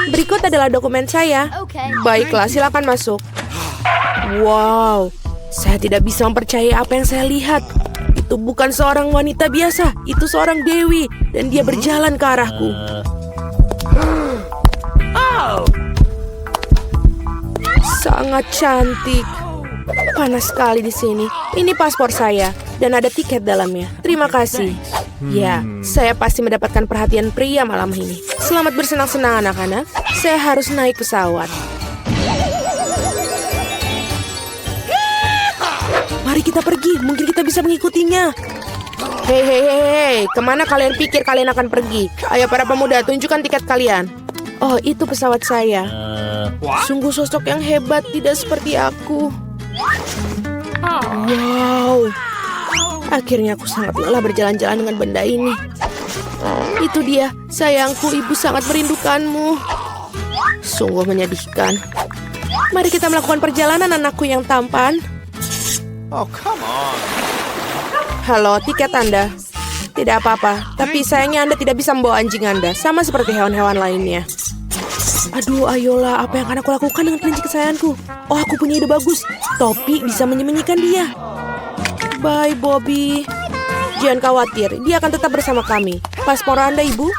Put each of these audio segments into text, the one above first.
Berikut adalah dokumen saya. Baiklah, silakan masuk. Wow, saya tidak bisa mempercayai apa yang saya lihat. Itu bukan seorang wanita biasa, itu seorang dewi. Dan dia berjalan ke arahku. Sangat cantik. Panas sekali di sini. Ini paspor saya dan ada tiket dalamnya. Terima kasih. Ya, saya pasti mendapatkan perhatian pria malam ini. Selamat bersenang-senang anak-anak. Saya harus naik pesawat. Mari kita pergi. Mungkin kita bisa mengikutinya. Hei, kemana kalian pikir kalian akan pergi? Ayo para pemuda, tunjukkan tiket kalian. Oh, itu pesawat saya. Sungguh sosok yang hebat, tidak seperti aku. Wow. Akhirnya aku sangat lelah berjalan-jalan dengan benda ini. Itu dia, sayangku, ibu sangat merindukanmu. Sungguh menyedihkan. Mari kita melakukan perjalanan, anakku yang tampan. Oh, come on. Halo, tiket Anda. Tidak apa-apa, tapi sayangnya Anda tidak bisa membawa anjing Anda, sama seperti hewan-hewan lainnya. Aduh, ayolah, apa yang akan aku lakukan dengan kelinci kesayanganku? Oh, aku punya ide bagus. Topi bisa menyembunyikan dia. Bye, Bobby. Jangan khawatir, dia akan tetap bersama kami. Paspor Anda, Ibu?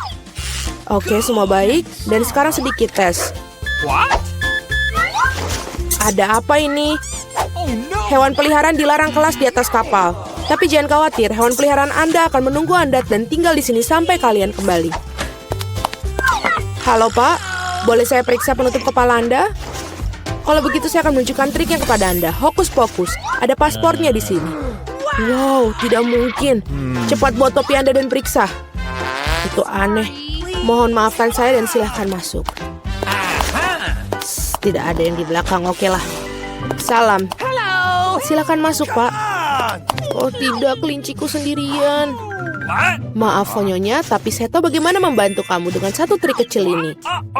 Oke, semua baik. Dan sekarang sedikit tes. Ada apa ini? Hewan peliharaan dilarang kelas di atas kapal. Tapi jangan khawatir, hewan peliharaan Anda akan menunggu Anda dan tinggal di sini sampai kalian kembali. Halo, Pak. Boleh saya periksa penutup kepala Anda? Kalau begitu saya akan menunjukkan triknya kepada Anda. Hokus pokus. Ada paspornya di sini. Wow, tidak mungkin. Cepat buat topi Anda dan periksa. Itu aneh. Mohon maafkan saya dan silahkan masuk. Tidak ada yang di belakang, oke lah. Salam. Silahkan masuk, Pak. Oh tidak, kelinciku sendirian. Maaf, Nyonya, tapi saya tahu bagaimana membantu kamu dengan satu trik kecil ini.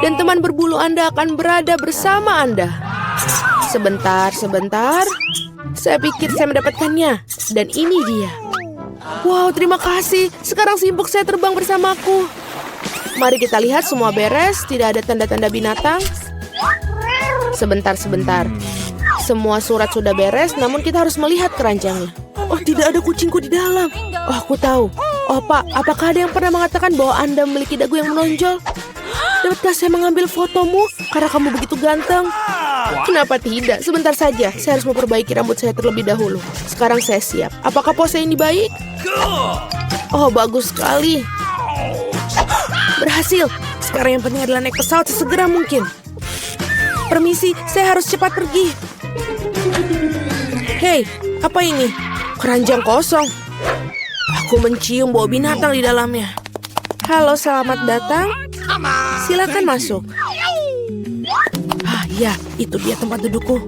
Dan teman berbulu Anda akan berada bersama Anda. Sebentar. Saya pikir saya mendapatkannya. Dan ini dia. Wow, terima kasih. Sekarang simpuk saya terbang bersamaku. Mari kita lihat semua beres. Tidak ada tanda-tanda binatang. Sebentar. Semua surat sudah beres, namun kita harus melihat keranjangnya. Oh, tidak ada kucingku di dalam. Oh, aku tahu. Oh, Pak, apakah ada yang pernah mengatakan bahwa Anda memiliki dagu yang menonjol? Dapatkah saya mengambil fotomu karena kamu begitu ganteng? Kenapa tidak? Sebentar saja. Saya harus memperbaiki rambut saya terlebih dahulu. Sekarang saya siap. Apakah pose ini baik? Oh, bagus sekali. Berhasil. Sekarang yang penting adalah naik pesawat sesegera mungkin. Permisi, saya harus cepat pergi. Hei, apa ini? Keranjang kosong. Aku mencium bau binatang di dalamnya. Halo, selamat datang. Silakan masuk. Ah, ya, itu dia tempat dudukku.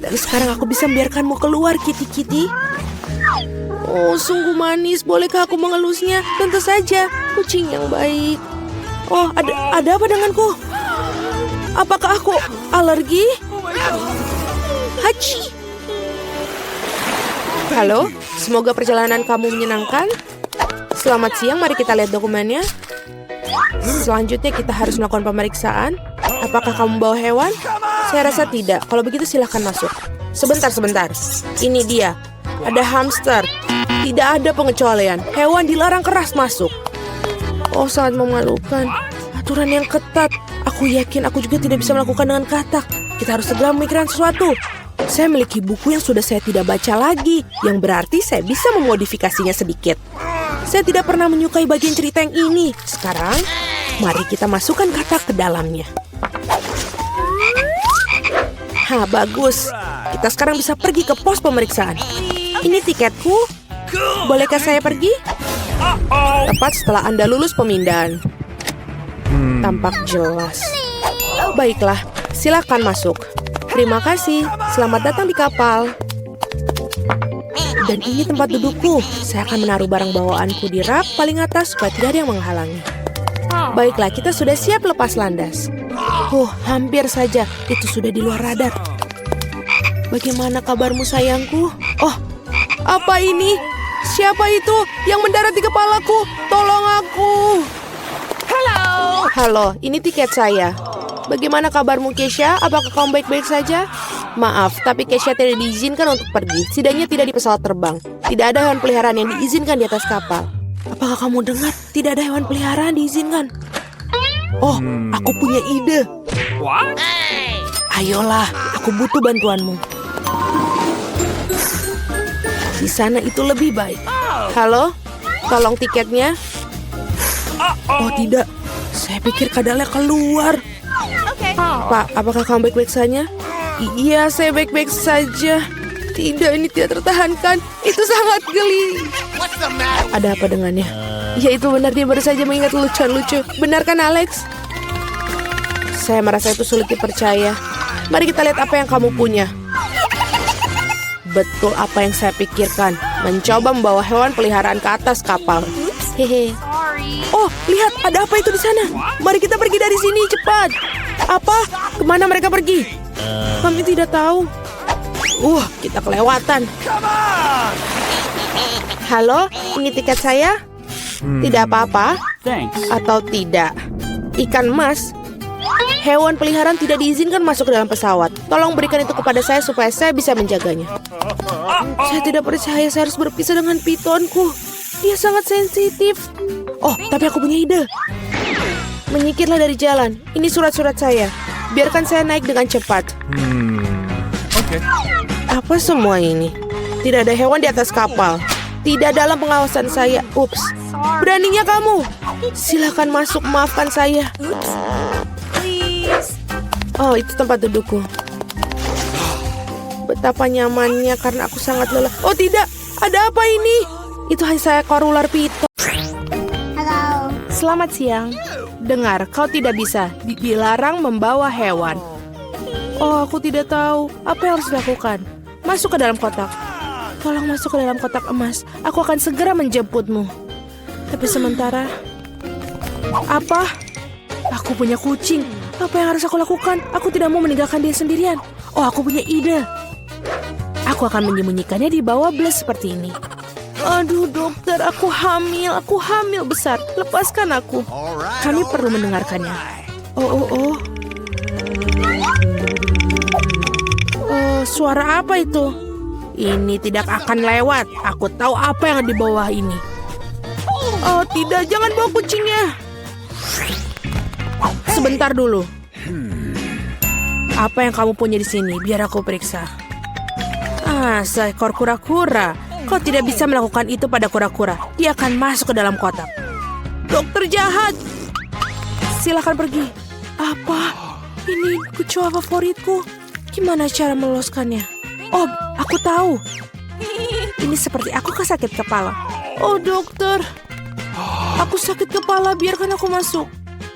Dan sekarang aku bisa membiarkanmu keluar, Kitty. Oh, sungguh manis. Bolehkah aku mengelusnya? Tentu saja. Kucing yang baik. Oh, ada apa denganku? Apakah aku alergi? Hachi. Halo, semoga perjalanan kamu menyenangkan. Selamat siang, mari kita lihat dokumennya. Selanjutnya kita harus melakukan pemeriksaan. Apakah kamu bawa hewan? Saya rasa tidak. Kalau begitu silahkan masuk. Sebentar. Ini dia. Ada hamster. Tidak ada pengecualian. Hewan dilarang keras masuk. Oh, sangat memalukan. Aturan yang ketat. Aku yakin aku juga tidak bisa melakukan dengan katak. Kita harus segera memikirkan sesuatu. Saya memiliki buku yang sudah saya tidak baca lagi, yang berarti saya bisa memodifikasinya sedikit. Saya tidak pernah menyukai bagian cerita yang ini. Sekarang, mari kita masukkan katak ke dalamnya. Bagus. Kita sekarang bisa pergi ke pos pemeriksaan. Ini tiketku. Bolehkah saya pergi? Tepat setelah Anda lulus pemindahan. Tampak jelas. Baiklah, silakan masuk. Terima kasih. Selamat datang di kapal. Dan ini tempat dudukku. Saya akan menaruh barang bawaanku di rak paling atas supaya tidak ada yang menghalangi. Baiklah, kita sudah siap lepas landas. Hampir saja. Itu sudah di luar radar. Bagaimana kabarmu, sayangku? Oh, apa ini? Siapa itu yang mendarat di kepalaku? Tolong aku. Halo. Halo, ini tiket saya. Bagaimana kabarmu, Kesha? Apakah kamu baik-baik saja? Maaf, tapi Kesha tidak diizinkan untuk pergi. Setidaknya tidak di pesawat terbang. Tidak ada hewan peliharaan yang diizinkan di atas kapal. Apakah kamu dengar? Tidak ada hewan peliharaan diizinkan. Oh, aku punya ide. What? Ayolah, aku butuh bantuanmu. Di sana itu lebih baik. Halo, tolong tiketnya. Oh tidak, saya pikir kadalnya keluar. Pak, apakah kamu baik-baik saja? Iya, saya baik-baik saja. Tidak, ini tidak tertahankan. Itu sangat geli. What's the matter? Ada apa dengannya? Ya itu benar, dia baru saja mengingat lucu-lucu. Benar kan, Alex? Saya merasa itu sulit dipercaya. Mari kita lihat apa yang kamu punya. Betul apa yang saya pikirkan. Mencoba membawa hewan peliharaan ke atas kapal. Hehe. Oh, lihat, ada apa itu di sana? Mari kita pergi dari sini, cepat. Apa? Kemana mereka pergi? Kami tidak tahu. Kita kelewatan. Halo, ini tiket saya? Tidak apa-apa? Thanks. Atau tidak? Ikan emas? Hewan peliharaan tidak diizinkan masuk ke dalam pesawat. Tolong berikan itu kepada saya supaya saya bisa menjaganya. Saya tidak percaya saya harus berpisah dengan pitonku. Dia sangat sensitif. Oh, tapi aku punya ide. Menyingkirlah dari jalan. Ini surat-surat saya. Biarkan saya naik dengan cepat. Okay. Apa semua ini? Tidak ada hewan di atas kapal. Tidak dalam pengawasan saya. Ups. Beraninya kamu. Silakan masuk, maafkan saya. Oh, itu tempat dudukku. Betapa nyamannya karena aku sangat lelah. Oh tidak, ada apa ini? Itu hanya seekor ular piton. Halo. Selamat siang. Dengar, kau tidak bisa dilarang membawa hewan. Oh, aku tidak tahu. Apa yang harus dilakukan? Masuk ke dalam kotak. Tolong masuk ke dalam kotak emas. Aku akan segera menjemputmu. Tapi sementara... Apa? Aku punya kucing. Apa yang harus aku lakukan? Aku tidak mau meninggalkan dia sendirian. Oh, aku punya ide. Aku akan menyembunyikannya di bawah bles seperti ini. Aduh, dokter, aku hamil besar. Lepaskan aku. Kami perlu mendengarkannya. Oh, suara apa itu? Ini tidak akan lewat. Aku tahu apa yang di bawah ini. Oh, tidak, jangan bawa kucingnya. Sebentar dulu. Apa yang kamu punya di sini? Biar aku periksa. Seekor kura-kura. Kau tidak bisa melakukan itu pada kura-kura. Dia akan masuk ke dalam kotak. Dokter jahat. Silakan pergi. Apa? Ini kecoa favoritku. Gimana cara meloloskannya? Oh, aku tahu. Ini seperti aku sakit kepala. Oh, dokter. Aku sakit kepala, biarkan aku masuk.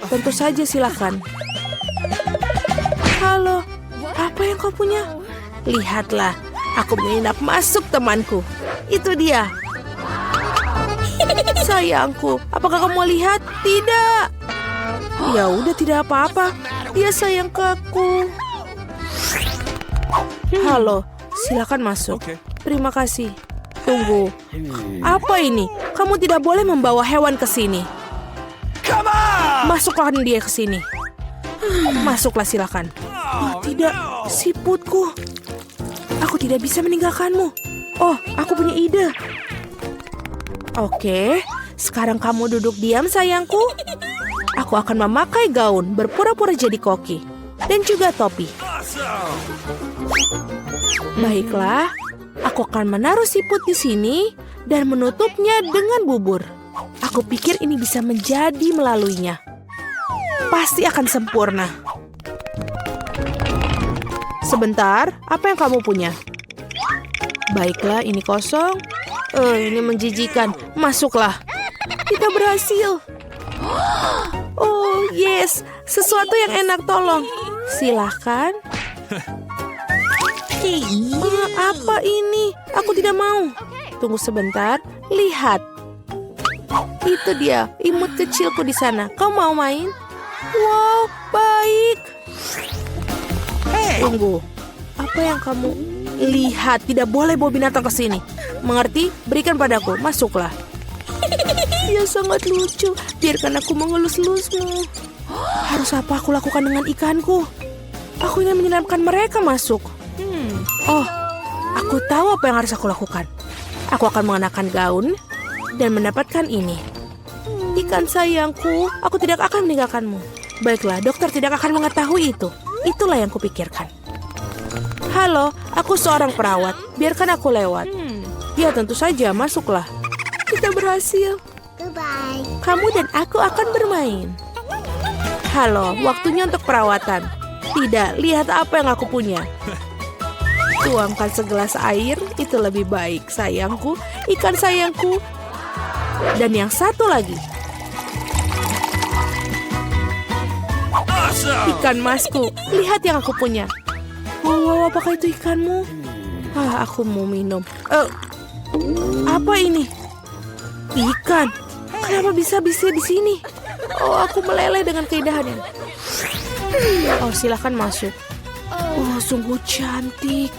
Tentu saja, silakan. Halo, apa yang kau punya? Lihatlah, aku menyelinap masuk temanku. Itu dia. Sayangku, apakah kamu lihat? Tidak. Ya udah, tidak apa-apa. Dia sayang ke aku. Halo, silakan masuk. Terima kasih. Tunggu. Apa ini? Kamu tidak boleh membawa hewan ke sini. Masuklah dia ke sini. Masuklah, silakan. Oh, tidak, siputku. Aku tidak bisa meninggalkanmu. Oh, aku punya ide. Oke, sekarang kamu duduk diam, sayangku. Aku akan memakai gaun, berpura-pura jadi koki. Dan juga topi. Baiklah, aku akan menaruh siput di sini dan menutupnya dengan bubur. Aku pikir ini bisa menjadi melaluinya. Pasti akan sempurna. Sebentar, apa yang kamu punya? Baiklah, ini kosong. Ini menjijikan. Masuklah. Kita berhasil. Oh, yes. Sesuatu yang enak, tolong. Silahkan. Apa ini? Aku tidak mau. Tunggu sebentar. Lihat. Itu dia, imut kecilku di sana. Kau mau main? Wow, baik. Tunggu. Apa yang kamu lihat? Tidak boleh bawa binatang ke sini. Mengerti? Berikan padaku. Masuklah. Dia sangat lucu. Biarkan aku mengelus-elusmu. Harus apa aku lakukan dengan ikanku? Aku ingin menyelamkan mereka masuk. Oh, aku tahu apa yang harus aku lakukan. Aku akan mengenakan gaun dan mendapatkan ini. Ikan sayangku, aku tidak akan meninggalkanmu. Baiklah, dokter tidak akan mengetahui itu. Itulah yang kupikirkan. Halo, aku seorang perawat. Biarkan aku lewat. Ya, tentu saja, masuklah. Kita berhasil. Goodbye. Kamu dan aku akan bermain. Halo, waktunya untuk perawatan. Tidak, lihat apa yang aku punya. Tuangkan segelas air, itu lebih baik, sayangku. Ikan sayangku. Dan yang satu lagi. Ikan masku, lihat yang aku punya. Wow, apakah itu ikanmu? Aku mau minum. Apa ini? Ikan. Kenapa bisa di sini? Oh, aku meleleh dengan keindahannya. Oh, silakan masuk. Oh, sungguh cantik.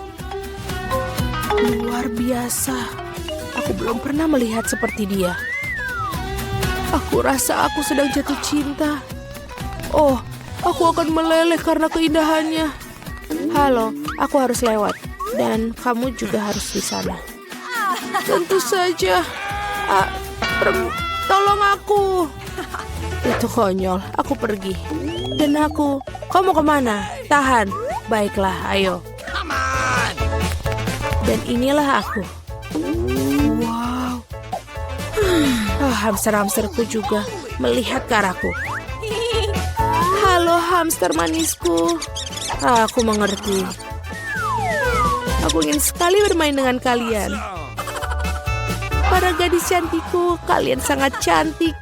Luar biasa. Aku belum pernah melihat seperti dia. Aku rasa aku sedang jatuh cinta. Oh, aku akan meleleh karena keindahannya. Halo, aku harus lewat. Dan kamu juga harus di sana. Tentu saja. Tolong aku. Itu konyol, aku pergi. Dan kamu kemana? Tahan. Baiklah, ayo. Dan inilah aku. Wow. Hamster-hamsterku juga melihat ke arahku. Halo hamster manisku. Aku mengerti. Aku ingin sekali bermain dengan kalian. Para gadis cantikku, kalian sangat cantik.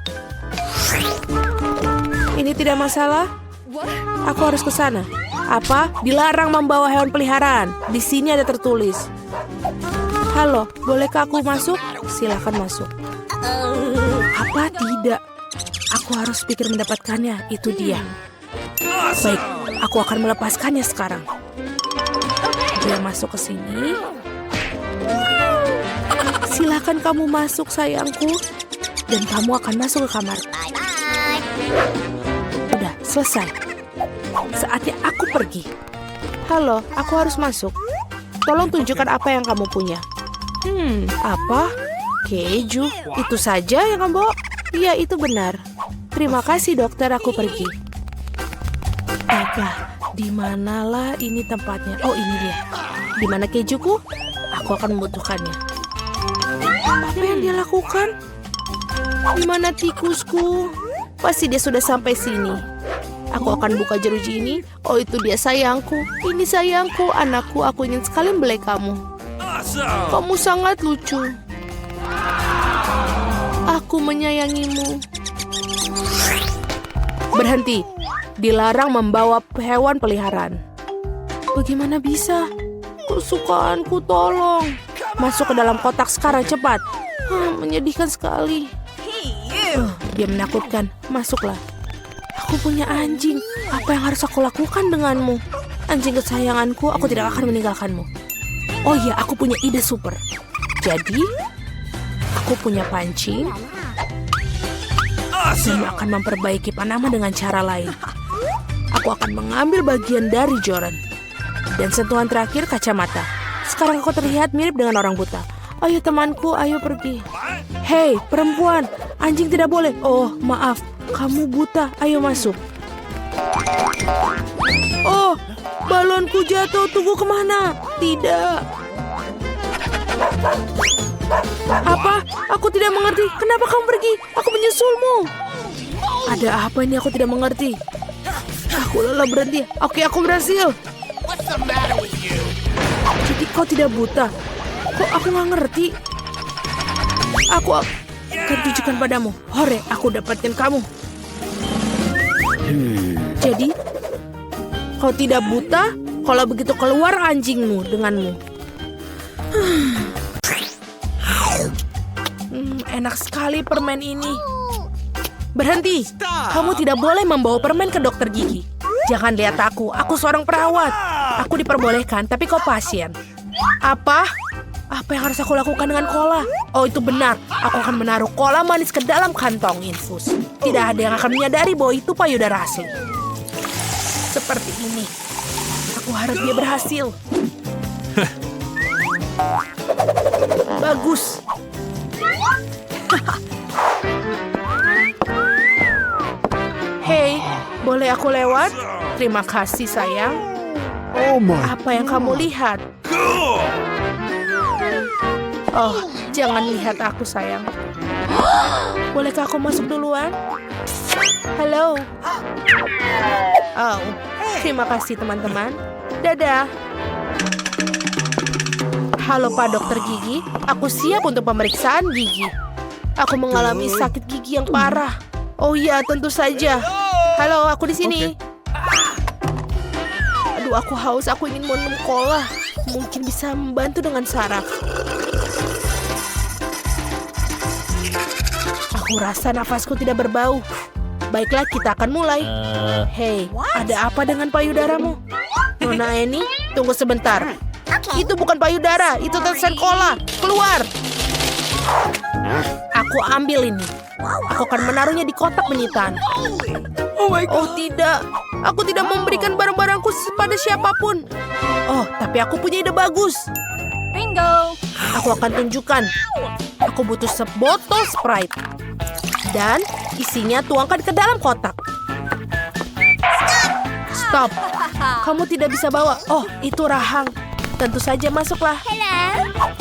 Ini tidak masalah. Aku harus ke sana. Apa? Dilarang membawa hewan peliharaan. Di sini ada tertulis. Halo, bolehkah aku masuk? Silakan masuk. Apa tidak? Aku harus pikir mendapatkannya. Itu dia. Baik, aku akan melepaskannya sekarang. Dia masuk ke sini. Silakan kamu masuk, sayangku. Dan kamu akan masuk ke kamar. Udah, selesai. Saatnya aku pergi. Halo, aku harus masuk. Tolong tunjukkan apa yang kamu punya. Apa? Keju? Itu saja yang kamu bawa? Iya, itu benar. Terima kasih, dokter. Aku pergi. Baiklah, di manalah ini tempatnya? Oh, ini dia. Di mana kejuku? Aku akan membutuhkannya. Apa yang dia lakukan? Di mana tikusku? Pasti dia sudah sampai sini. Aku akan buka jeruji ini. Oh, itu dia sayangku. Ini sayangku, anakku. Aku ingin sekali membelai kamu. Kamu sangat lucu. Aku menyayangimu. Berhenti. Dilarang membawa hewan peliharaan. Bagaimana bisa? Kesukaanku, tolong. Masuk ke dalam kotak sekarang, cepat. Menyedihkan sekali. Dia menakutkan. Masuklah. Aku punya anjing. Apa yang harus aku lakukan denganmu? Anjing kesayanganku, aku tidak akan meninggalkanmu. Oh iya, aku punya ide super. Jadi, aku punya pancing. Dan akan memperbaiki Panama dengan cara lain. Aku akan mengambil bagian dari Joran. Dan sentuhan terakhir kacamata. Sekarang aku terlihat mirip dengan orang buta. Ayo temanku, ayo pergi. Hei, perempuan, anjing tidak boleh. Oh, maaf, kamu buta. Ayo masuk. Oh, balonku jatuh. Tunggu, kemana? Tidak. Apa? Aku tidak mengerti. Kenapa kamu pergi? Aku menyusulmu. Ada apa ini? Aku tidak mengerti. Aku lelah, berhenti. Oke, aku berhasil. Jadi kau tidak buta? Kok aku nggak ngerti? Aku akan tunjukkan padamu. Hore, aku dapatkan kamu. Jadi, kau tidak buta? Kalau begitu keluar anjingmu denganmu. Enak sekali permen ini. Berhenti. Kamu tidak boleh membawa permen ke dokter gigi. Jangan lihat aku seorang perawat. Aku diperbolehkan, tapi kau pasien. Apa? Apa yang harus aku lakukan dengan cola? Oh, itu benar. Aku akan menaruh cola manis ke dalam kantong infus. Tidak ada yang akan menyadari bahwa itu payudara asli. Seperti ini. Aku harap dia berhasil. Bagus. Hei, boleh aku lewat? Terima kasih, sayang. Oh my. Apa yang kamu lihat? Oh, jangan lihat aku, sayang. Bolehkah aku masuk duluan? Halo. Oh, terima kasih, teman-teman. Dadah. Halo, Pak Dokter Gigi. Aku siap untuk pemeriksaan gigi. Aku mengalami sakit gigi yang parah. Oh iya, tentu saja. Halo, aku di sini. Aduh, aku haus. Aku ingin minum cola. Mungkin bisa membantu dengan saraf. Aku rasa nafasku tidak berbau. Baiklah, kita akan mulai. Hei, ada apa dengan payudaramu? Nona Eni, tunggu sebentar. Itu bukan payudara, itu tetesan cola. Keluar! Aku ambil ini. Aku akan menaruhnya di kotak penyitaan. Oh tidak, aku tidak memberikan barang-barangku pada siapapun. Oh, tapi aku punya ide bagus. Bingo! Aku akan tunjukkan. Aku butuh sebotol Sprite. Dan isinya tuangkan ke dalam kotak. Stop. Kamu tidak bisa bawa. Oh, itu rahang. Tentu saja masuklah.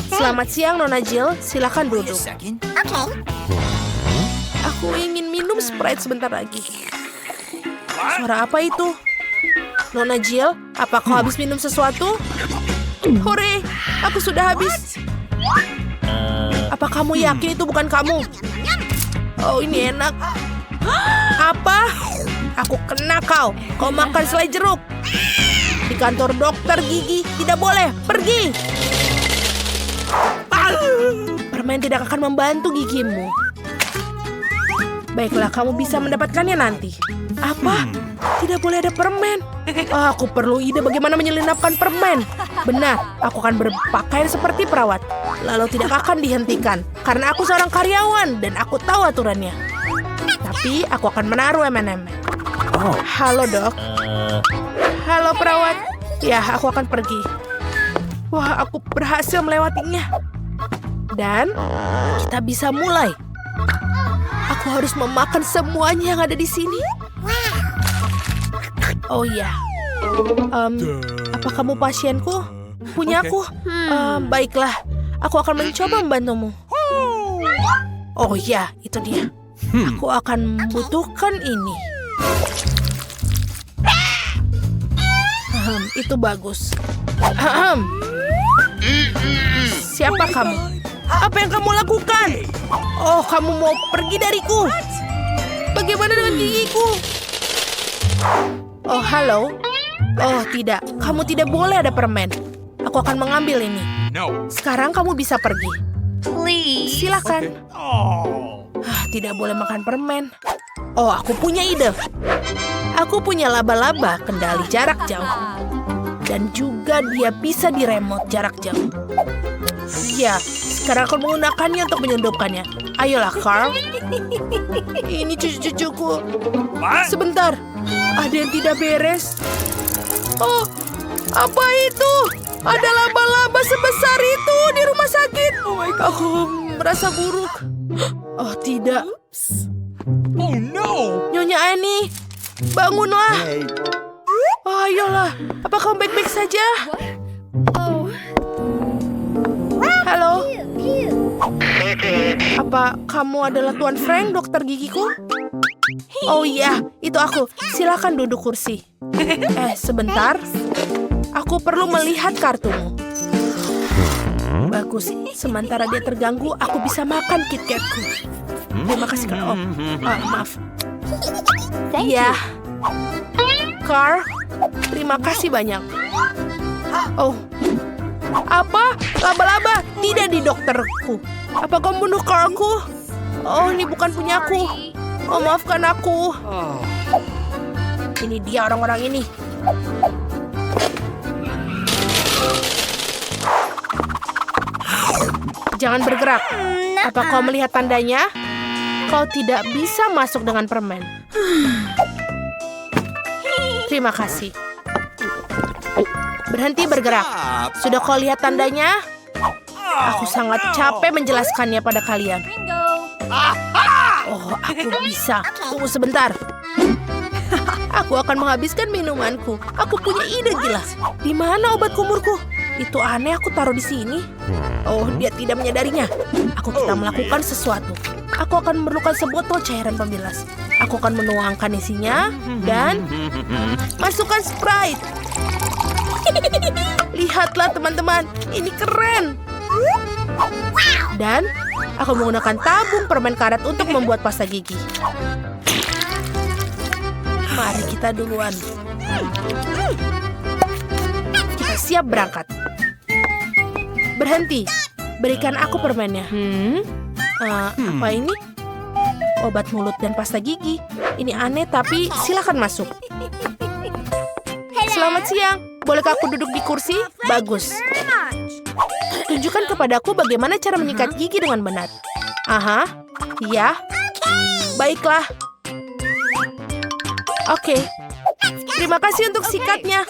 Selamat siang, Nona Jill. Silakan duduk. Aku ingin minum Sprite sebentar lagi. Suara apa itu? Nona Jill, apa kau habis minum sesuatu? Hore, aku sudah habis. Apa kamu yakin itu bukan kamu? Oh, ini enak. Apa? Aku kena kau. Kau makan selai jeruk. Di kantor dokter gigi tidak boleh. Pergi. Permen tidak akan membantu gigimu. Baiklah, kamu bisa mendapatkannya nanti. Apa? Tidak boleh ada permen. Oh, aku perlu ide bagaimana menyelinapkan permen. Benar, aku akan berpakaian seperti perawat. Lalu tidak akan dihentikan. Karena aku seorang karyawan dan aku tahu aturannya. Tapi aku akan menaruh M&M. Halo, Dok. Halo, perawat. Ya, aku akan pergi. Wah, aku berhasil melewatinya. Dan kita bisa mulai. Aku harus memakan semuanya yang ada di sini. Oh iya. Apa kamu pasienku? Punyaku? Baiklah. Aku akan mencoba membantumu. Oh iya, itu dia. Aku akan membutuhkan ini. Itu bagus. Siapa kamu? Apa yang kamu lakukan? Oh, kamu mau pergi dariku? Bagaimana dengan gigiku? Oh, halo. Oh, tidak. Kamu tidak boleh ada permen. Aku akan mengambil ini. No. Sekarang kamu bisa pergi. Please. Silakan. Tidak boleh makan permen. Oh, aku punya ide. Aku punya laba-laba kendali jarak jauh. Dan juga dia bisa di remote jarak jauh. Ya, sekarang aku menggunakannya untuk menyelundupkannya. Ayolah, Carl. Ini cucu-cucuku. Sebentar, ada yang tidak beres. Oh, apa itu? Ada laba-laba sebesar itu di rumah sakit. Oh my God, aku merasa buruk. Oh tidak. Oh no. Nyonya Annie, bangunlah. Oh, ayolah. Apa kamu baik-baik saja? Halo. Apa kamu adalah Tuan Frank, dokter gigiku? Oh iya, itu aku. Silakan duduk kursi. Sebentar. Aku perlu melihat kartumu. Bagus. Sementara dia terganggu, aku bisa makan KitKatku. Terima kasih, Kak. Oh, maaf. Iya. Carl, terima kasih banyak. Oh. Apa? Laba-laba? Tidak di dokterku. Apa kamu bunuh Carlku? Oh, ini bukan punyaku. Oh, maafkan aku. Ini dia orang-orang ini. Jangan bergerak. Apa kau melihat tandanya? Kau tidak bisa masuk dengan permen. Terima kasih. Berhenti bergerak. Sudah kau lihat tandanya? Aku sangat capek menjelaskannya pada kalian. Bingo. Oh, aku bisa. Tunggu sebentar. Aku akan menghabiskan minumanku. Aku punya ide gila. Di mana obat kumurku? Itu aneh, aku taruh di sini. Oh, dia tidak menyadarinya. Kita melakukan sesuatu. Aku akan memerlukan sebotol cairan pembilas. Aku akan menuangkan isinya dan masukkan Sprite. Lihatlah teman-teman, ini keren. Dan aku menggunakan tabung permen karet untuk membuat pasta gigi. Mari kita duluan. Kita siap berangkat. Berhenti. Berikan aku permennya. Apa ini? Obat mulut dan pasta gigi. Ini aneh tapi silakan masuk. Selamat siang. Bolehkah aku duduk di kursi? Bagus. Tunjukkan kepadaku bagaimana cara menyikat gigi dengan benar. Aha, ya. Baiklah. Oke. Terima kasih untuk sikatnya.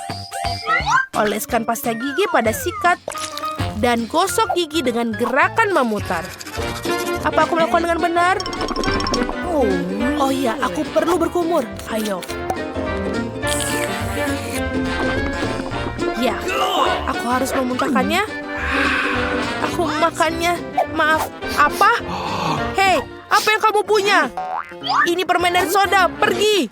Oleskan pasta gigi pada sikat dan gosok gigi dengan gerakan memutar. Apa aku melakukan dengan benar? Oh iya, aku perlu berkumur. Ayo. Ya, aku harus memuntahkannya. Aku makannya. Maaf, apa? Hei, apa yang kamu punya? Ini permen dan soda, pergi!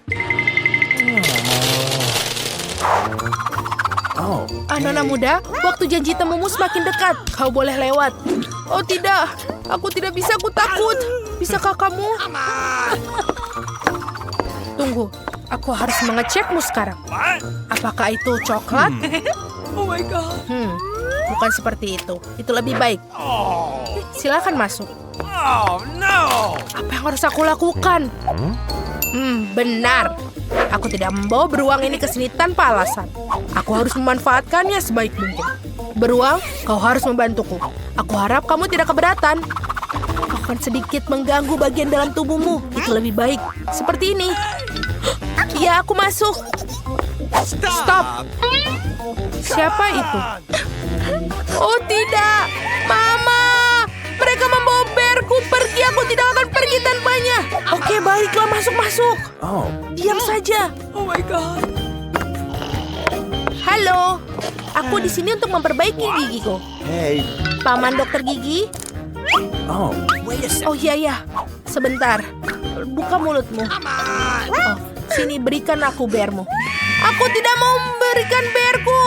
Nona muda, waktu janji temumu semakin dekat. Kau boleh lewat. Oh tidak, aku tidak bisa, aku takut. Bisakah kamu? Tunggu, aku harus mengecekmu sekarang. Apakah itu coklat? Oh my god. Bukan seperti itu. Itu lebih baik. Silakan masuk. Oh no. Apa yang harus aku lakukan? Benar. Aku tidak membawa beruang ini ke sini tanpa alasan. Aku harus memanfaatkannya sebaik mungkin. Beruang, kau harus membantuku. Aku harap kamu tidak keberatan. Kau akan sedikit mengganggu bagian dalam tubuhmu. Itu lebih baik. Seperti ini. Iya, aku masuk. Stop. Siapa itu? Oh tidak, Mama. Mereka membawa bearku pergi. Aku tidak akan pergi tanpanya. Oke, baiklah, masuk. Diam saja. Oh my god. Halo, aku di sini untuk memperbaiki gigiku. Hey. Paman dokter gigi. Oh iya, sebentar. Buka mulutmu. Oh, sini berikan aku bearmu. Aku tidak mau memberikan bearku.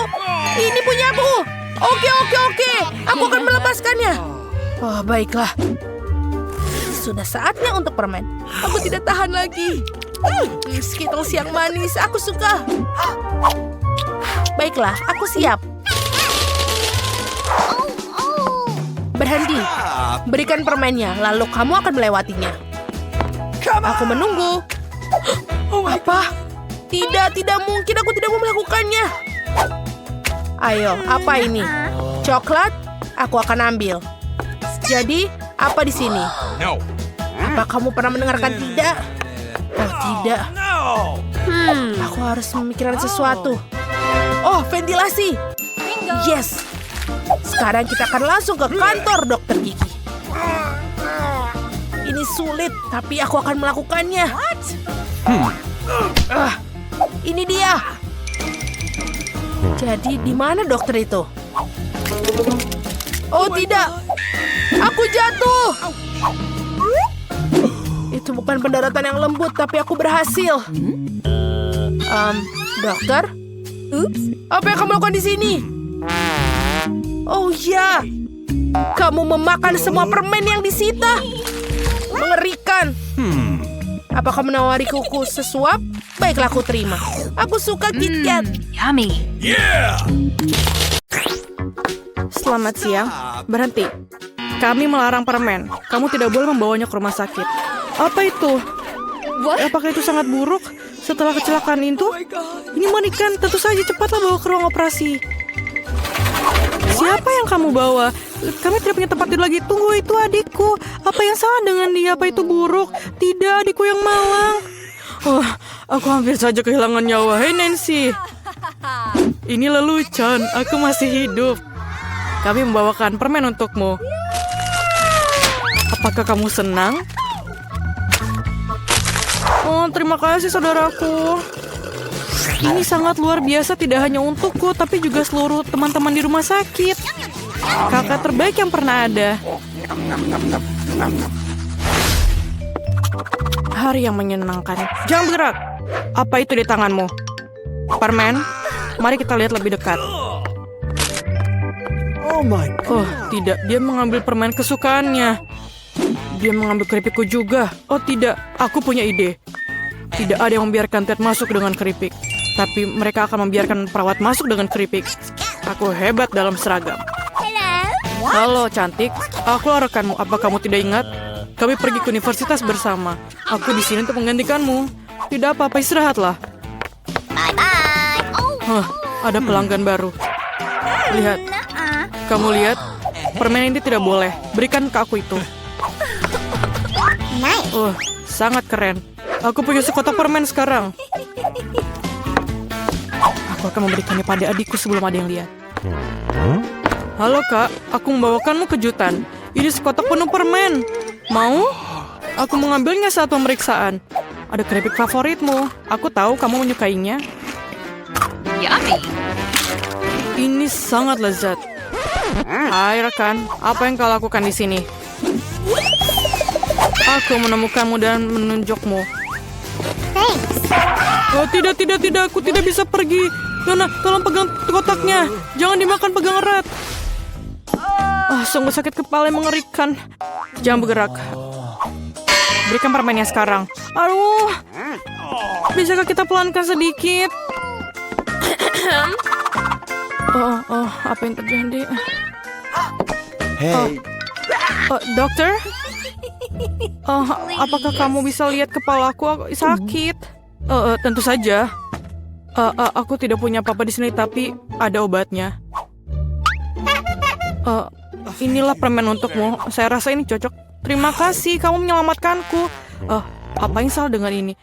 Ini punya aku. Oke. Aku akan melepaskannya. Oh, baiklah. Sudah saatnya untuk permen. Aku tidak tahan lagi. Skittles yang manis, aku suka. Baiklah, aku siap. Berhenti. Berikan permennya, lalu kamu akan melewatinya. Aku menunggu. Apa? Tidak mungkin, aku tidak mau melakukannya. Ayo, apa ini? Coklat? Aku akan ambil. Jadi, apa di sini? No. Apa kamu pernah mendengarkan tidak? Oh, tidak. No. Aku harus memikirkan sesuatu. Oh, ventilasi. Bingo. Yes. Sekarang kita akan langsung ke kantor dokter gigi. Ini sulit, tapi aku akan melakukannya. Ini dia. Jadi, di mana dokter itu? Oh, tidak. Aku jatuh. Itu bukan pendaratan yang lembut, tapi aku berhasil. Dokter? Apa yang kamu lakukan di sini? Oh ya, kamu memakan semua permen yang disita. Mengerikan. Apakah menawari kuku sesuap? Baiklah, aku terima. Aku suka KitKat. Yummy. Yeah. Selamat siang. Berhenti. Kami melarang permen. Kamu tidak boleh membawanya ke rumah sakit. Apa itu? Apakah itu sangat buruk? Setelah kecelakaan itu? Ini mengerikan. Tentu saja cepatlah bawa ke ruang operasi. Siapa yang kamu bawa? Kami tidak punya tempat tidur lagi. Tunggu, itu adikku. Apa yang salah dengan dia? Apa itu buruk? Tidak, adikku yang malang. Aku hampir saja kehilangan nyawa. Hei Nancy. Ini lelucon, aku masih hidup. Kami membawakan permen untukmu. Apakah kamu senang? Oh, terima kasih saudaraku. Ini sangat luar biasa tidak hanya untukku, tapi juga seluruh teman-teman di rumah sakit. Kakak terbaik yang pernah ada. Hari yang menyenangkan. Jangan bergerak. Apa itu di tanganmu? Permen? Mari kita lihat lebih dekat. Oh my Oh, tidak. Dia mengambil permen kesukaannya. Dia mengambil keripikku juga. Oh, tidak. Aku punya ide. Tidak ada yang membiarkan Ted masuk dengan keripik. Tapi mereka akan membiarkan perawat masuk dengan keripik. Aku hebat dalam seragam. Halo, cantik. Aku rekanmu. Apa kamu tidak ingat? Kami pergi ke universitas bersama. Aku di sini untuk menggantikanmu. Tidak apa-apa, istirahatlah. Ada pelanggan baru. Lihat. Kamu lihat? Permen ini tidak boleh. Berikan ke aku itu. Nice. Sangat keren. Aku punya sekotak permen sekarang. Aku akan memberikannya pada adikku sebelum ada yang lihat. Halo kak, aku membawakanmu kejutan. Ini sekotak penuh permen. Mau? Aku mengambilnya saat pemeriksaan. Ada keripik favoritmu. Aku tahu kamu menyukainya. Yummy. Ini sangat lezat. Hai rekan, apa yang kau lakukan di sini? Aku menemukanmu dan menunjukmu. Thanks. Oh tidak, aku tidak bisa pergi. Nona, tolong pegang kotaknya. Jangan dimakan, pegang erat. Sungguh sakit kepala yang mengerikan. Jangan bergerak. Berikan permennya sekarang. Aduh, bisakah kita pelankan sedikit? Apa yang terjadi? Hey. Dokter? Apakah kamu bisa lihat kepalaku? Aku sakit. Tentu saja. Aku tidak punya apa-apa di sini, tapi ada obatnya. Inilah permen untukmu. Saya rasa ini cocok. Terima kasih, kamu menyelamatkanku. Apa yang salah dengan ini?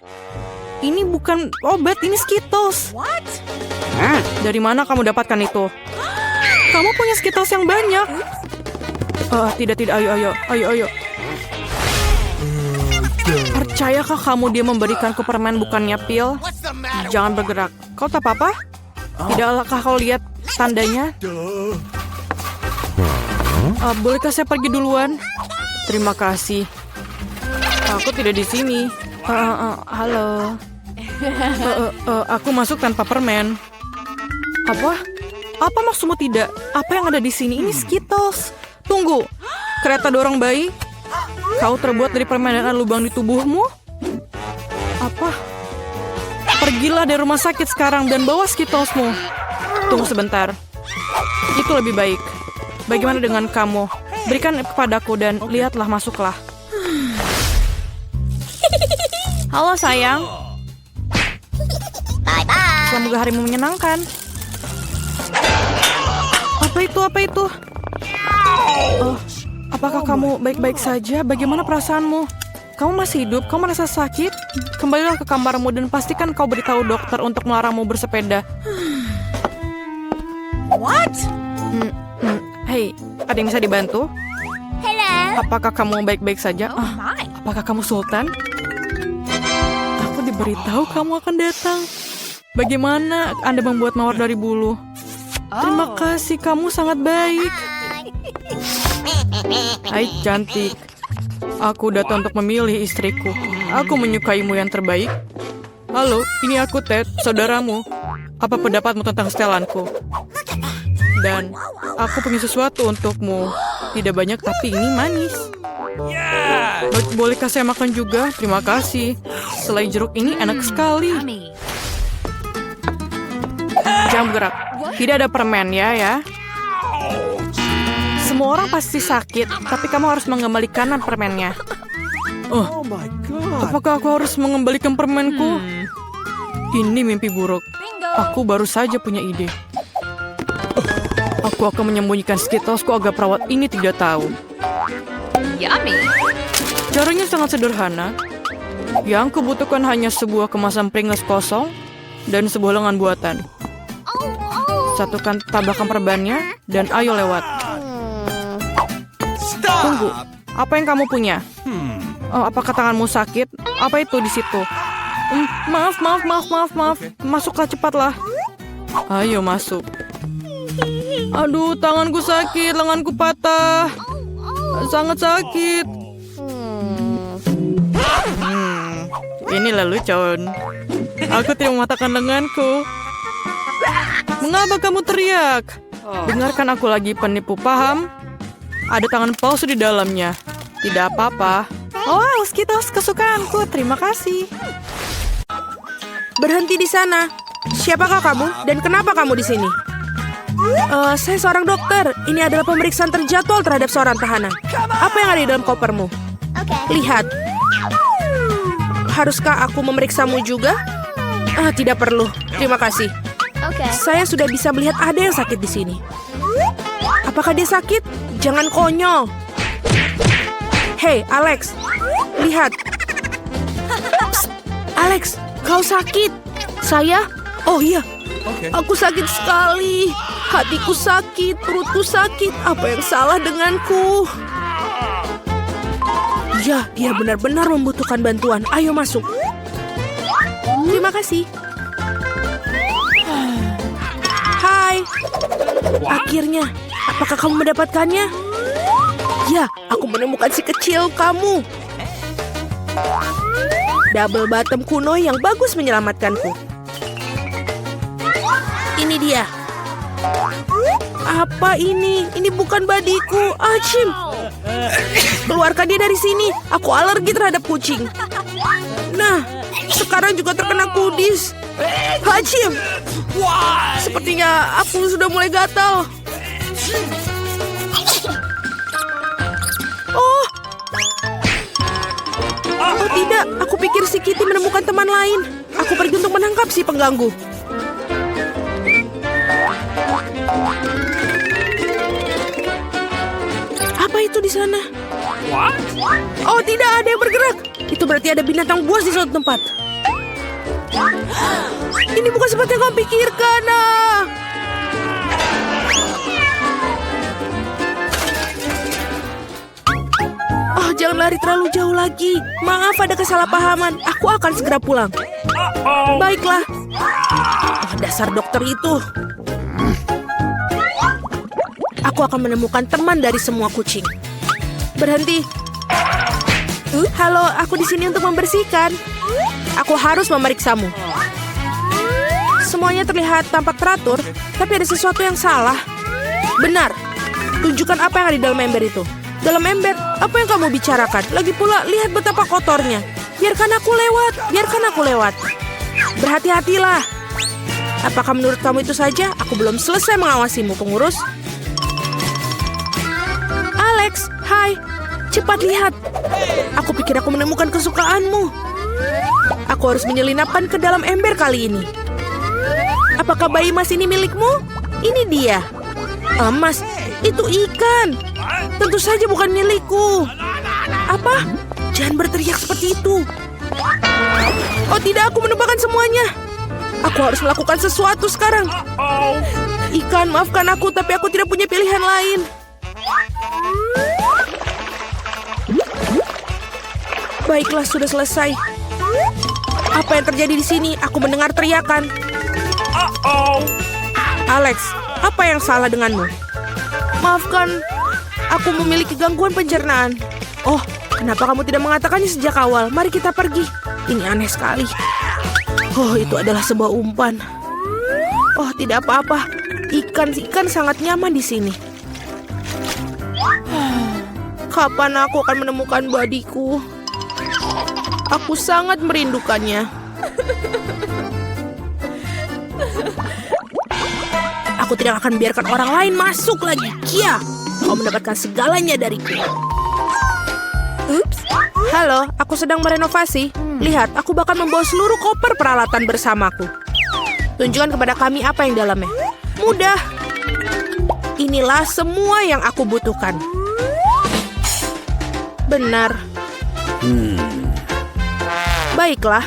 Ini bukan obat, ini Skittles. Dari mana kamu dapatkan itu? Kamu punya Skittles yang banyak. Tidak, ayo. Percayakah kamu dia memberikanku permen bukannya pil? Jangan bergerak. Kau tak apa-apa? Tidakkah kau lihat tandanya? Bolehkah saya pergi duluan? Terima kasih. Aku tidak di sini. Halo. Aku masuk tanpa permen. Apa? Apa maksudmu tidak? Apa yang ada di sini? Ini Skittles. Tunggu. Kereta dorong bayi? Kau terbuat dari permen dan ada lubang di tubuhmu? Apa? Pergilah dari rumah sakit sekarang dan bawa Skittlesmu. Tunggu sebentar. Itu lebih baik. Bagaimana dengan kamu? Berikan kepadaku dan lihatlah, masuklah. Halo sayang. Bye-bye. Semoga harimu menyenangkan. Apa itu? Apakah kamu baik-baik saja? Bagaimana perasaanmu? Kamu masih hidup? Kamu merasa sakit? Kembalilah ke kamarmu dan pastikan kau beritahu dokter untuk melarangmu bersepeda. What? Hei, ada yang bisa dibantu? Hello. Apakah kamu baik-baik saja? Oh my. Apakah kamu Sultan? Aku diberitahu kamu akan datang. Bagaimana Anda membuat mawar dari bulu? Terima kasih, kamu sangat baik. Hai cantik. Aku datang untuk memilih istriku. Aku menyukaimu yang terbaik. Halo, ini aku Ted, saudaramu. Apa pendapatmu tentang setelanku? Dan aku punya sesuatu untukmu. Tidak banyak, tapi ini manis. Yeah. Bolehkah saya makan juga? Terima kasih. Selai jeruk ini enak sekali. Yummy. Jangan bergerak. Tidak ada permen ya. Semua orang pasti sakit, tapi kamu harus mengembalikan permennya. Oh my god. Apakah aku harus mengembalikan permenku? Ini mimpi buruk. Bingo. Aku baru saja punya ide. Aku akan menyembunyikan Skittlesku agar perawat ini tidak tahu. Yummy. Caranya sangat sederhana. Yang kubutuhkan hanya sebuah kemasan Pringles kosong dan sebuah lengan buatan. Satukan tabakan perbannya dan ayo lewat. Tunggu, apa yang kamu punya? Oh, apakah tanganmu sakit? Apa itu di situ? Maaf. Masuklah cepatlah. Ayo masuk. Aduh, tanganku sakit, lenganku patah. Sangat sakit. Ini lelucon. Aku tidak mematahkan lenganku. Mengapa kamu teriak? Dengarkan aku lagi, penipu, paham? Ada tangan palsu di dalamnya. Tidak apa-apa. Oh, Skittles kesukaanku. Terima kasih. Berhenti di sana. Siapakah kamu dan kenapa kamu di sini? Saya seorang dokter. Ini adalah pemeriksaan terjadwal terhadap seorang tahanan. Apa yang ada di dalam kopermu? Lihat. Haruskah aku memeriksamu juga? Tidak perlu. Terima kasih. Saya sudah bisa melihat ada yang sakit di sini. Apakah dia sakit? Jangan konyol. Hei, Alex. Lihat. Psst. Alex, kau sakit. Saya? Oh iya. Aku sakit sekali. Hatiku sakit, perutku sakit. Apa yang salah denganku? Ya, dia benar-benar membutuhkan bantuan. Ayo masuk. Terima kasih. Hai. Akhirnya, apakah kamu mendapatkannya? Ya, aku menemukan si kecil kamu. Double bottom kuno yang bagus menyelamatkanku. Ini dia. Apa ini? Ini bukan badiku. Achim. Keluarkan dia dari sini. Aku alergi terhadap kucing. Nah, sekarang juga terkena kudis. Achim. Sepertinya aku sudah mulai gatal. Oh tidak, aku pikir si Kitty menemukan teman lain. Aku pergi untuk menangkap si pengganggu. Apa itu di sana? Oh tidak, ada yang bergerak. Itu berarti ada binatang buas di suatu tempat. Ini bukan seperti yang kau pikirkan. Jangan lari terlalu jauh lagi. Maaf, ada kesalahpahaman. Aku akan segera pulang. Baiklah. Dasar dokter itu. Aku akan menemukan teman dari semua kucing. Berhenti. Halo, aku di sini untuk membersihkan. Aku harus memeriksamu. Semuanya terlihat tampak teratur, tapi ada sesuatu yang salah. Benar. Tunjukkan apa yang ada di dalam ember itu. Dalam ember, apa yang kamu bicarakan? Lagi pula, lihat betapa kotornya. Biarkan aku lewat. Berhati-hatilah. Apakah menurut kamu itu saja? Aku belum selesai mengawasimu, pengurus. Alex, hai. Cepat lihat. Aku pikir aku menemukan kesukaanmu. Aku harus menyelinapkan ke dalam ember kali ini. Apakah bayi emas ini milikmu? Ini dia. Emas, itu ikan. Tentu saja bukan milikku. Apa? Jangan berteriak seperti itu. Oh tidak, aku menemukan semuanya. Aku harus melakukan sesuatu sekarang. Ikan, maafkan aku, tapi aku tidak punya pilihan lain. Baiklah, sudah selesai. Apa yang terjadi di sini? Aku mendengar teriakan. Alex, apa yang salah denganmu? Maafkan, aku memiliki gangguan pencernaan. Oh, kenapa kamu tidak mengatakannya sejak awal? Mari kita pergi. Ini aneh sekali. Oh, itu adalah sebuah umpan. Oh, tidak apa-apa. Ikan sangat nyaman di sini. Kapan aku akan menemukan badiku? Aku sangat merindukannya. Aku tidak akan biarkan orang lain masuk lagi. Kia, kau mendapatkan segalanya dariku. Ups. Halo, aku sedang merenovasi. Lihat, aku bahkan membawa seluruh koper peralatan bersamaku. Tunjukkan kepada kami apa yang dalamnya. Mudah. Inilah semua yang aku butuhkan. Benar. Baiklah.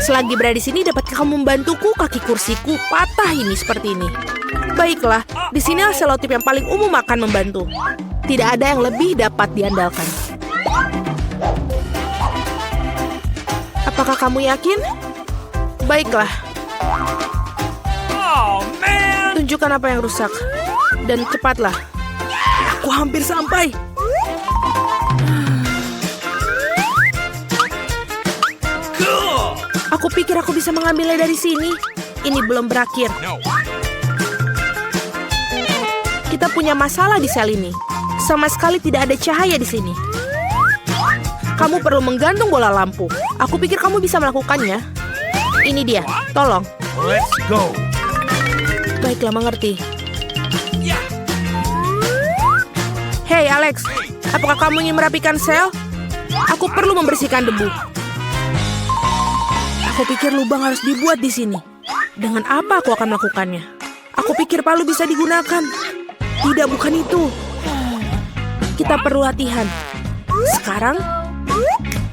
Selagi berada di sini, dapatkah kamu membantuku? Kaki kursiku patah ini seperti ini. Baiklah, di sini selotip yang paling umum akan membantu. Tidak ada yang lebih dapat diandalkan. Apakah kamu yakin? Baiklah. Oh, man. Tunjukkan apa yang rusak. Dan cepatlah. Aku hampir sampai. Cool. Aku pikir aku bisa mengambilnya dari sini. Ini belum berakhir. No. Kita punya masalah di sel ini. Sama sekali tidak ada cahaya di sini. Kamu perlu menggantung bola lampu. Aku pikir kamu bisa melakukannya. Ini dia, tolong. Let's go. Baiklah, mengerti. Yeah. Hei, Alex. Apakah kamu ingin merapikan sel? Aku perlu membersihkan debu. Aku pikir lubang harus dibuat di sini. Dengan apa aku akan melakukannya? Aku pikir palu bisa digunakan. Tidak, bukan itu. Kita perlu latihan. Sekarang,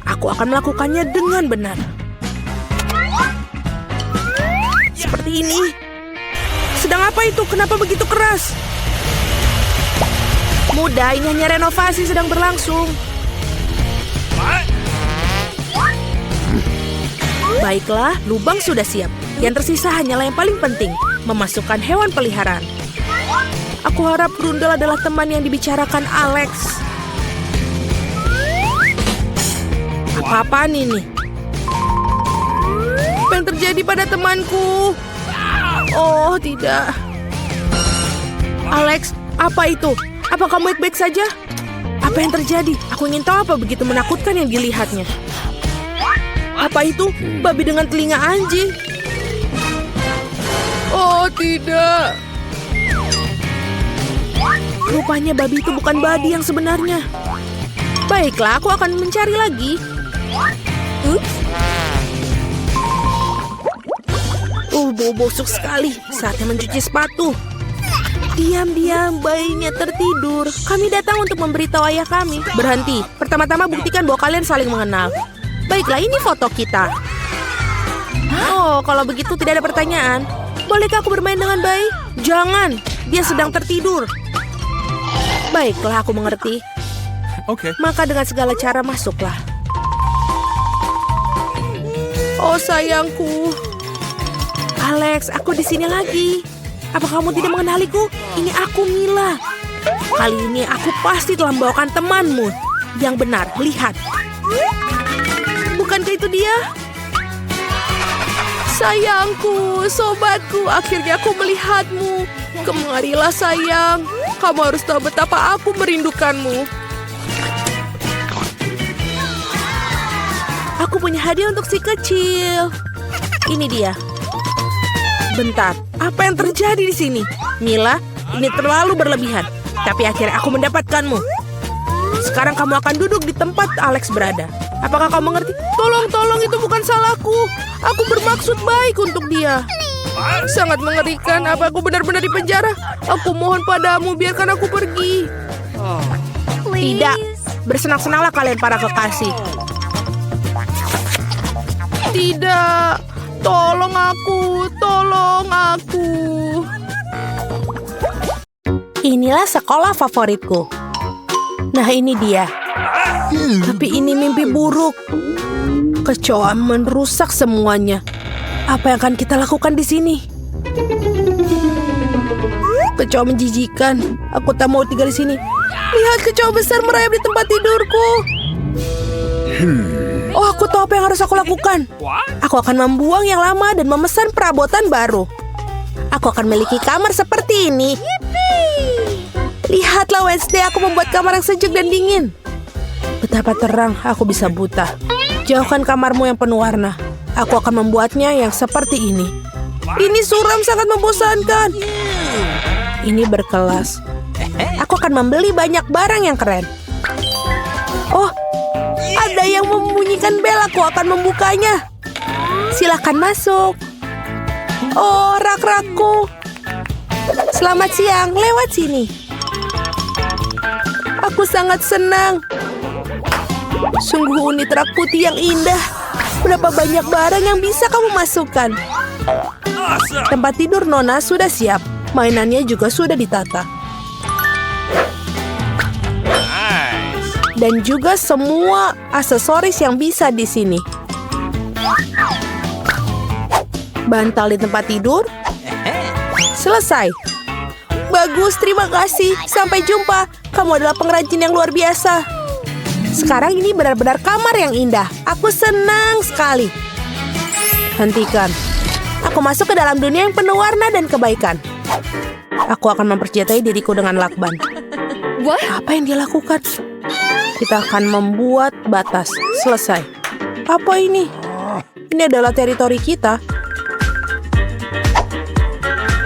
aku akan melakukannya dengan benar. Seperti ini. Sedang apa itu? Kenapa begitu keras? Mudah, ini hanya renovasi sedang berlangsung. What? Baiklah, lubang sudah siap. Yang tersisa hanyalah yang paling penting, memasukkan hewan peliharaan. Aku harap Grundel adalah teman yang dibicarakan Alex. Apa-apaan ini? Apa yang terjadi pada temanku? Oh, tidak. Alex, apa itu? Apa kamu baik-baik saja? Apa yang terjadi? Aku ingin tahu apa begitu menakutkan yang dilihatnya. Apa itu? Babi dengan telinga anjing. Oh, tidak. Rupanya babi itu bukan babi yang sebenarnya. Baiklah, aku akan mencari lagi. Bau busuk sekali. Saatnya mencuci sepatu. Diam-diam, bayinya tertidur. Kami datang untuk memberitahu ayah kami. Berhenti. Pertama-tama buktikan bahwa kalian saling mengenal. Baiklah, ini foto kita. Oh, kalau begitu tidak ada pertanyaan. Bolehkah aku bermain dengan bayi? Jangan, dia sedang tertidur. Baiklah, aku mengerti. Okay. Maka dengan segala cara masuklah. Oh, sayangku. Alex, aku di sini lagi. Apa kamu tidak mengenaliku? Ini aku, Mila. Kali ini aku pasti telah membawakan temanmu. Yang benar, lihat. Bukankah itu dia? Sayangku, sobatku, akhirnya aku melihatmu. Kemarilah sayang. Kamu harus tahu betapa aku merindukanmu. Aku punya hadiah untuk si kecil. Ini dia. Bentar, apa yang terjadi di sini? Mila, ini terlalu berlebihan. Tapi akhirnya aku mendapatkanmu. Sekarang kamu akan duduk di tempat Alex berada. Apakah kamu mengerti? Tolong, itu bukan salahku. Aku bermaksud baik untuk dia. Sangat mengerikan. Apa aku benar-benar di penjara? Aku mohon padamu, biarkan aku pergi. Tidak, bersenang-senanglah kalian para kekasih. Tidak, tolong aku. Inilah sekolah favoritku. Nah, ini dia. Tapi ini mimpi buruk. Kecoa merusak semuanya. Apa yang akan kita lakukan di sini? Kecoa menjijikan. Aku tak mau tinggal di sini. Lihat, kecoa besar merayap di tempat tidurku. Oh, aku tahu apa yang harus aku lakukan. Aku akan membuang yang lama dan memesan perabotan baru. Aku akan memiliki kamar seperti ini. Lihatlah, Wednesday, aku membuat kamar yang sejuk dan dingin. Betapa terang aku bisa buta. Jauhkan kamarmu yang penuh warna. Aku akan membuatnya yang seperti ini. Ini suram, sangat membosankan. Ini berkelas. Aku akan membeli banyak barang yang keren. Oh, ada yang membunyikan bel. Aku akan membukanya. Silakan masuk. Oh, rak-rakku. Selamat siang, lewat sini. Aku sangat senang. Sungguh unit rak putih yang indah. Berapa banyak barang yang bisa kamu masukkan. Awesome. Tempat tidur Nona sudah siap. Mainannya juga sudah ditata. Nice. Dan juga semua aksesoris yang bisa di sini. Bantal di tempat tidur. Selesai. Bagus, terima kasih. Sampai jumpa. Kamu adalah pengrajin yang luar biasa. Sekarang ini benar-benar kamar yang indah. Aku senang sekali. Hentikan. Aku masuk ke dalam dunia yang penuh warna dan kebaikan. Aku akan mempercayai diriku dengan lakban. What? Apa yang dia lakukan? Kita akan membuat batas. Selesai. Apa ini? Ini adalah teritori kita.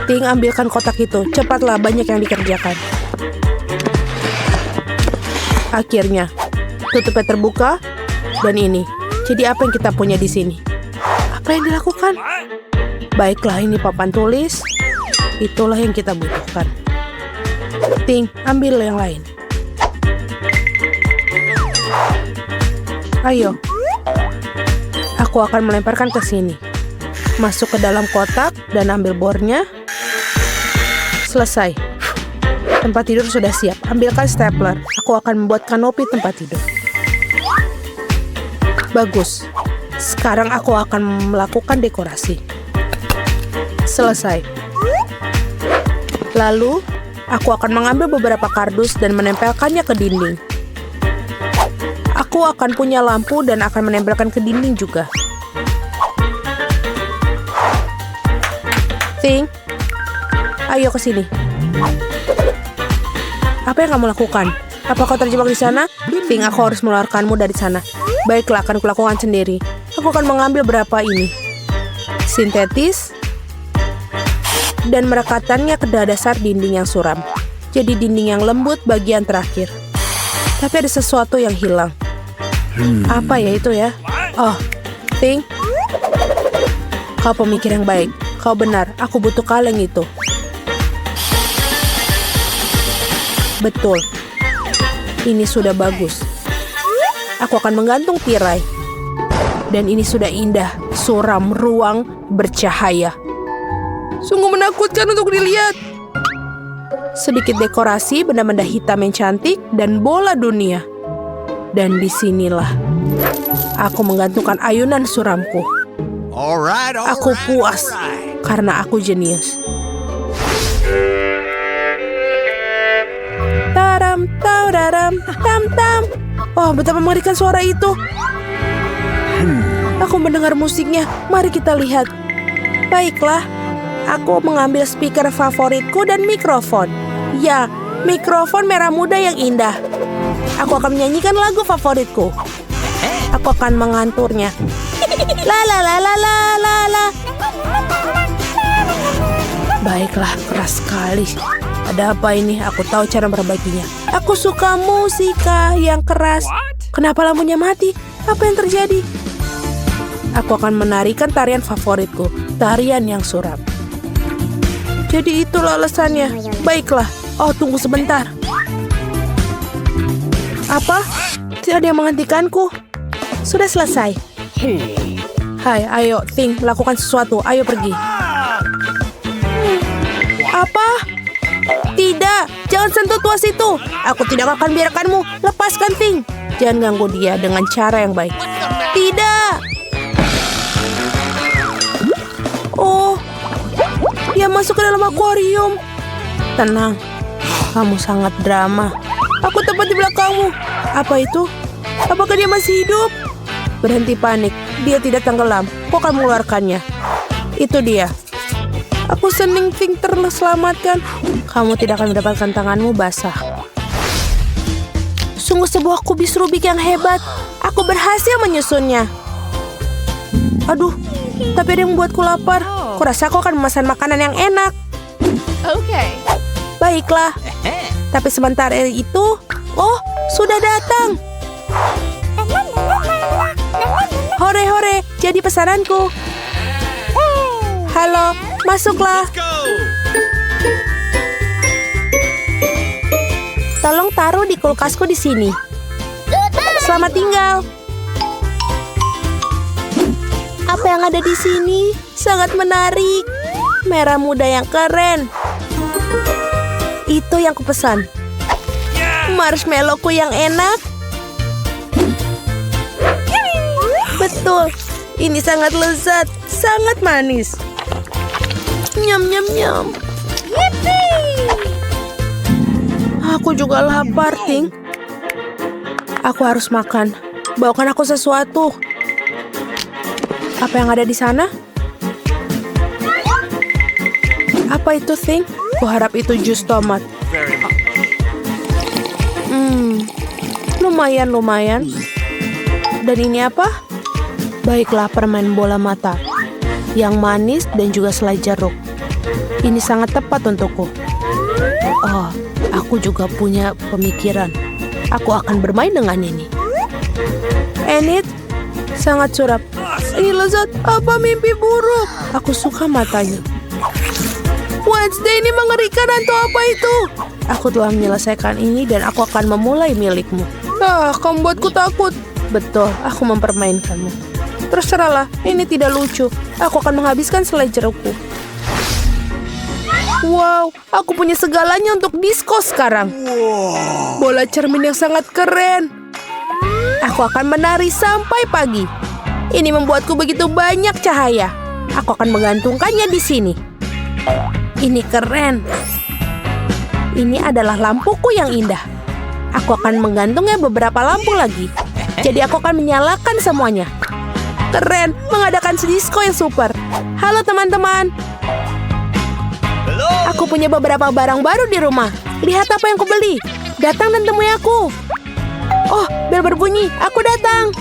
Ting, ambilkan kotak itu. Cepatlah, banyak yang dikerjakan. Akhirnya, tutupnya terbuka. Dan ini. Jadi apa yang kita punya di sini? Apa yang dilakukan? Baiklah, ini papan tulis. Itulah yang kita butuhkan. Ting, ambil yang lain. Ayo. Aku akan melemparkan ke sini. Masuk ke dalam kotak dan ambil bornya. Selesai. Tempat tidur sudah siap. Ambilkan stapler. Aku akan membuat kanopi tempat tidur. Bagus. Sekarang aku akan melakukan dekorasi. Selesai. Lalu, aku akan mengambil beberapa kardus dan menempelkannya ke dinding. Aku akan punya lampu dan akan menempelkan ke dinding juga. Ting, ayo ke sini. Apa yang kamu lakukan? Apa kau terjebak di sana? Ting, aku harus mengeluarkanmu dari sana. Baiklah, akan kulakukan sendiri. Aku akan mengambil berapa ini. Sintetis. Dan merekatkannya ke dasar dinding yang suram. Jadi dinding yang lembut bagian terakhir. Tapi ada sesuatu yang hilang. Apa ya itu ya? Oh, Ting. Kau pemikir yang baik. Kau benar, aku butuh kaleng itu. Betul. Ini sudah bagus. Aku akan menggantung tirai. Dan ini sudah indah, suram, ruang, bercahaya. Sungguh menakutkan untuk dilihat. Sedikit dekorasi, benda-benda hitam yang cantik, dan bola dunia. Dan disinilah aku menggantungkan ayunan suramku. Aku puas karena aku jenius. Taram, taudaram, tam tam. Oh, betapa mengerikan suara itu. Aku mendengar musiknya. Mari kita lihat. Baiklah, aku mengambil speaker favoritku dan mikrofon. Ya, mikrofon merah muda yang indah. Aku akan menyanyikan lagu favoritku. Aku akan menganturnya. La la la la la la la. Baiklah, keras sekali. Ada apa ini? Aku tahu cara merbaikinya. Aku suka musika yang keras. Kenapa lampunya mati? Apa yang terjadi? Aku akan menarikan tarian favoritku. Tarian yang suram. Jadi itulah alasannya. Baiklah. Oh, tunggu sebentar. Apa? Tidak ada yang menghentikanku. Sudah selesai. Hai, ayo, Ting, lakukan sesuatu. Ayo pergi. Apa? Tidak, jangan sentuh tuas itu. Aku tidak akan biarkanmu. Lepaskan, Ting. Jangan ganggu dia dengan cara yang baik. Tidak. Oh, dia masuk ke dalam akuarium. Tenang, kamu sangat drama. Aku tepat di belakangmu. Apa itu? Apakah dia masih hidup? Berhenti panik. Dia tidak tenggelam. Kau akan mengeluarkannya. Itu dia. Aku senang Ting terselamatkan. Kamu tidak akan mendapatkan tanganmu basah. Sungguh sebuah kubis Rubik yang hebat. Aku berhasil menyusunnya. Aduh, tapi ada yang membuatku lapar. Kurasa aku akan memesan makanan yang enak. Okay. Baiklah. Tapi sebentar itu, oh, sudah datang. Hore-hore, jadi pesananku. Halo, masuklah. Tolong taruh di kulkasku di sini. Selamat tinggal. Apa yang ada di sini? Sangat menarik. Merah muda yang keren. Itu yang kupesan. Marshmallowku yang enak. Betul. Ini sangat lezat, sangat manis. Nyam nyam nyam. Aku juga lapar, Ting. Aku harus makan. Bawakan aku sesuatu. Apa yang ada di sana? Apa itu, Ting? Kuharap itu jus tomat. Lumayan. Dan ini apa? Baiklah, permen bola mata. Yang manis dan juga selai jeruk. Ini sangat tepat untukku. Oh, aku juga punya pemikiran. Aku akan bermain dengan ini. Enid, sangat suram. Ini lezat. Apa mimpi buruk? Aku suka matanya. Wednesday, ini mengerikan atau apa itu? Aku telah menyelesaikan ini dan aku akan memulai milikmu. Kamu buatku takut. Betul, aku mempermainkanmu. Terserahlah, ini tidak lucu. Aku akan menghabiskan selai jerukku. Wow, aku punya segalanya untuk disko sekarang. Bola cermin yang sangat keren. Aku akan menari sampai pagi. Ini membuatku begitu banyak cahaya. Aku akan menggantungkannya di sini. Ini keren. Ini adalah lampuku yang indah. Aku akan menggantungnya beberapa lampu lagi. Jadi aku akan menyalakan semuanya. Keren, mengadakan disko yang super. Halo teman-teman. Aku punya beberapa barang baru di rumah. Lihat apa yang kubeli. Datang dan temui aku. Oh, bel berbunyi. Aku datang.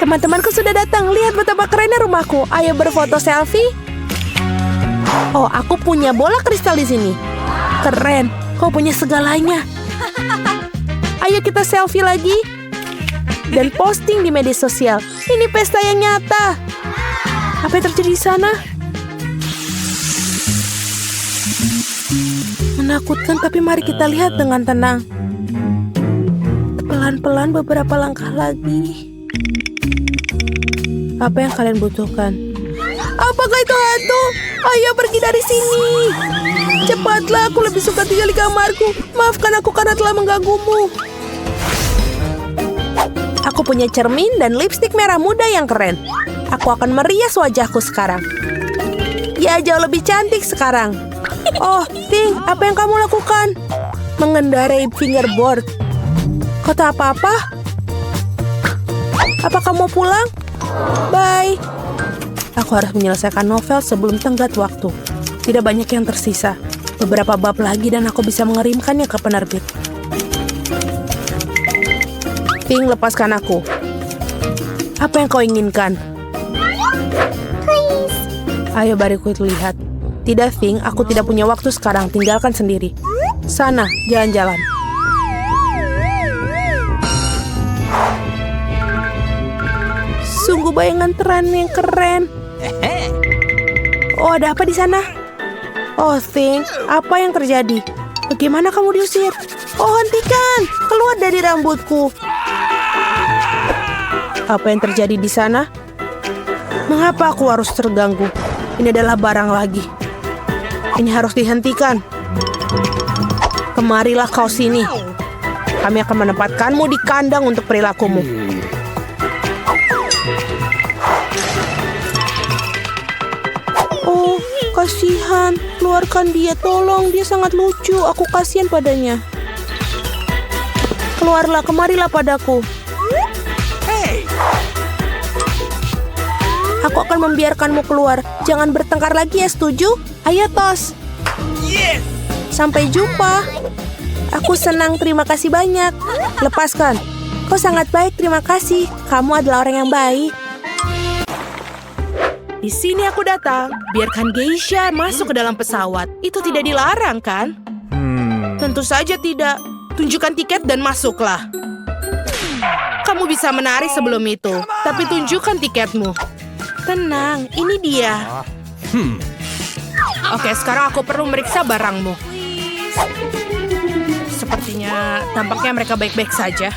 Teman-temanku sudah datang. Lihat betapa kerennya rumahku. Ayo berfoto selfie. Oh, aku punya bola kristal di sini. Keren. Kau punya segalanya. Ayo kita selfie lagi. Dan posting di media sosial. Ini pesta yang nyata. Apa yang terjadi di sana? Menakutkan, tapi mari kita lihat dengan tenang. Pelan-pelan beberapa langkah lagi. Apa yang kalian butuhkan? Apakah itu hantu? Ayo pergi dari sini. Cepatlah, aku lebih suka tinggal di kamarku. Maafkan aku karena telah mengganggumu. Aku punya cermin dan lipstik merah muda yang keren. Aku akan merias wajahku sekarang. Ya, jauh lebih cantik sekarang. Oh, Ting, apa yang kamu lakukan? Mengendarai fingerboard. Kau tahu apa-apa? Apa kamu mau pulang? Bye. Aku harus menyelesaikan novel sebelum tenggat waktu. Tidak banyak yang tersisa. Beberapa bab lagi dan aku bisa mengirimkannya ke penerbit. Ting, lepaskan aku. Apa yang kau inginkan? Please. Ayo bariku lihat. Tidak, Ting, aku tidak punya waktu sekarang. Tinggalkan sendiri. Sana, jalan-jalan. Sungguh bayangan teran yang keren. Oh, ada apa di sana? Oh, Ting, apa yang terjadi? Bagaimana kamu diusir? Oh, hentikan! Keluar dari rambutku. Apa yang terjadi di sana? Mengapa aku harus terganggu? Ini adalah barang lagi. Ini harus dihentikan. Kemarilah kau sini. Kami akan menempatkanmu di kandang untuk perilakumu. Oh, kasihan. Keluarkan dia, tolong. Dia sangat lucu. Aku kasihan padanya. Keluarlah, kemarilah padaku. Aku akan membiarkanmu keluar. Jangan bertengkar lagi ya, setuju? Ayo, tos. Yes! Sampai jumpa. Aku senang, terima kasih banyak. Lepaskan. Kau sangat baik, terima kasih. Kamu adalah orang yang baik. Di sini aku datang. Biarkan geisha masuk ke dalam pesawat. Itu tidak dilarang, kan? Tentu saja tidak. Tunjukkan tiket dan masuklah. Kamu bisa menari sebelum itu, tapi tunjukkan tiketmu. Tenang, ini dia. Oke, sekarang aku perlu meriksa barangmu. Sepertinya tampaknya mereka baik-baik saja.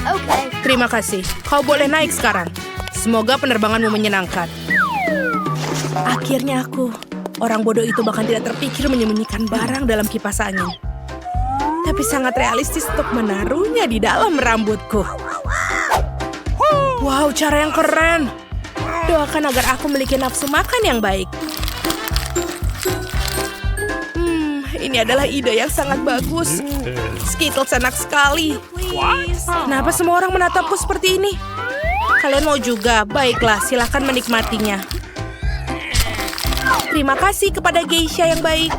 Okay. Terima kasih. Kau boleh naik sekarang. Semoga penerbanganmu menyenangkan. Akhirnya aku. Orang bodoh itu bahkan tidak terpikir menyembunyikan barang dalam kipas angin. Tapi sangat realistis untuk menaruhnya di dalam rambutku. Wow, cara yang keren. Doakan agar aku memiliki nafsu makan yang baik. Ini adalah ide yang sangat bagus. Skittles enak sekali. Kenapa semua orang menatapku seperti ini? Kalian mau juga? Baiklah, silakan menikmatinya. Terima kasih kepada geisha yang baik.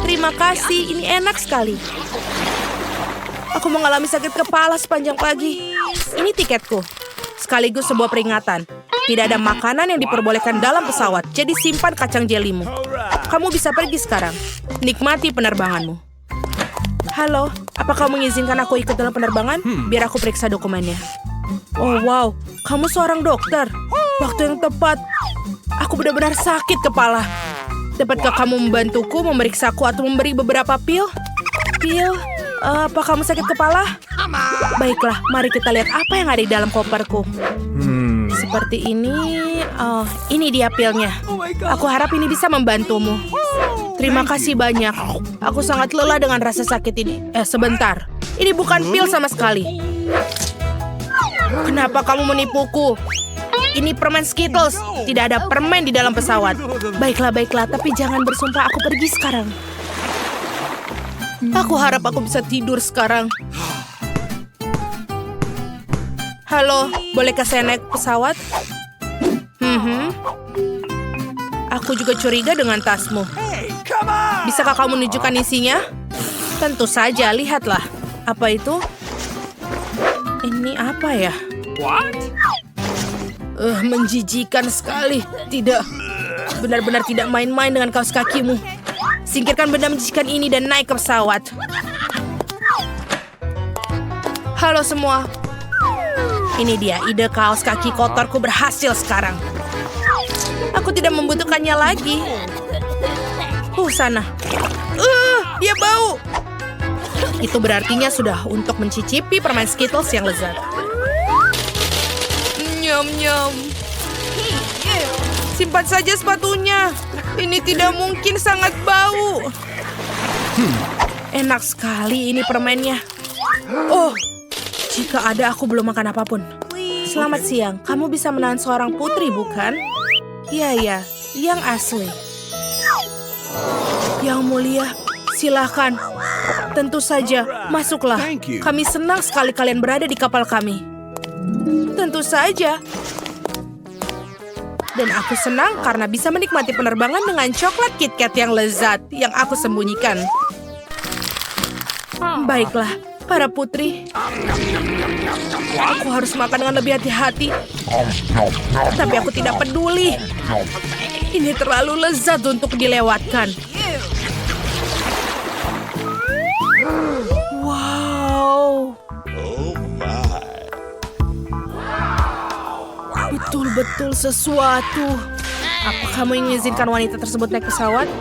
Terima kasih, ini enak sekali. Aku mengalami sakit kepala sepanjang pagi. Ini tiketku. Sekaligus sebuah peringatan. Tidak ada makanan yang diperbolehkan dalam pesawat, jadi simpan kacang jelimu. Kamu bisa pergi sekarang. Nikmati penerbanganmu. Halo, apa kau mengizinkan aku ikut dalam penerbangan? Biar aku periksa dokumennya. Oh wow, kamu seorang dokter. Waktu yang tepat. Aku benar-benar sakit kepala. Dapatkah kamu membantuku memeriksaku atau memberi beberapa pil? Pil? Apa kamu sakit kepala? Baiklah, mari kita lihat apa yang ada di dalam koperku. Seperti ini. Oh, ini dia pilnya. Aku harap ini bisa membantumu. Terima kasih banyak. Aku sangat lelah dengan rasa sakit ini. Sebentar. Ini bukan pil sama sekali. Kenapa kamu menipuku? Ini permen Skittles. Tidak ada permen di dalam pesawat. Baiklah, tapi jangan bersumpah aku pergi sekarang. Aku harap aku bisa tidur sekarang. Halo, bolehkah saya naik pesawat? Aku juga curiga dengan tasmu. Bisakah kamu menunjukkan isinya? Tentu saja, lihatlah. Apa itu? Ini apa ya? Menjijikan sekali. Tidak. Benar-benar tidak main-main dengan kaos kakimu. Singkirkan benda menjijikan ini dan naik ke pesawat. Halo semua. Ini dia, ide kaos kaki kotorku berhasil sekarang. Aku tidak membutuhkannya lagi. Sana. Dia bau. Itu berartinya sudah untuk mencicipi permen Skittles yang lezat. Nyam-nyam. Simpan saja sepatunya. Ini tidak mungkin sangat bau. Enak sekali ini permennya. Oh, jika ada aku belum makan apapun. Selamat siang, kamu bisa menahan seorang putri bukan? Iya, yang asli. Yang mulia, silakan. Tentu saja, masuklah. Kami senang sekali kalian berada di kapal kami. Tentu saja. Dan aku senang karena bisa menikmati penerbangan dengan coklat KitKat yang lezat yang aku sembunyikan. Baiklah, para putri. Aku harus makan dengan lebih hati-hati. Tapi aku tidak peduli. Ini terlalu lezat untuk dilewatkan. Wow. Betul-betul sesuatu. Apa kamu mengizinkan wanita tersebut naik pesawat?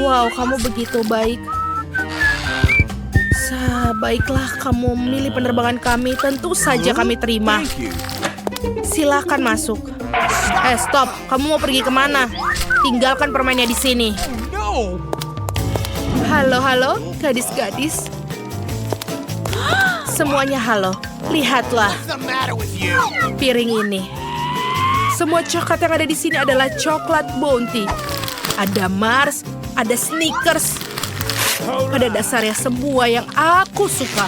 Wow, kamu begitu baik. Baiklah, kamu memilih penerbangan kami. Tentu saja kami terima. Silakan masuk. Stop. Kamu mau pergi kemana? Tinggalkan permennya di sini. Halo, gadis-gadis. Semuanya halo. Lihatlah. Piring ini. Semua coklat yang ada di sini adalah coklat Bounty. Ada Mars, ada Snickers. Pada dasarnya semua yang aku suka.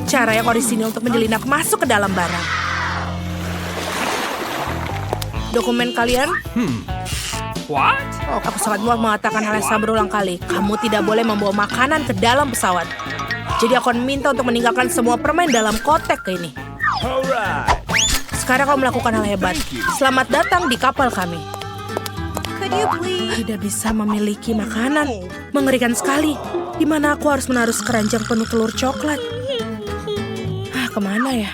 Cara yang orisinil untuk menyelinap masuk ke dalam barang. Dokumen kalian? Aku sangat muak mengatakan hal yang sama berulang kali. Kamu tidak boleh membawa makanan ke dalam pesawat. Jadi aku akan minta untuk meninggalkan semua permen dalam kotak ini. Sekarang kau melakukan hal hebat. Selamat datang di kapal kami. Tidak bisa memiliki makanan. Mengerikan sekali. Di mana aku harus menaruh keranjang penuh telur coklat? Kemana ya?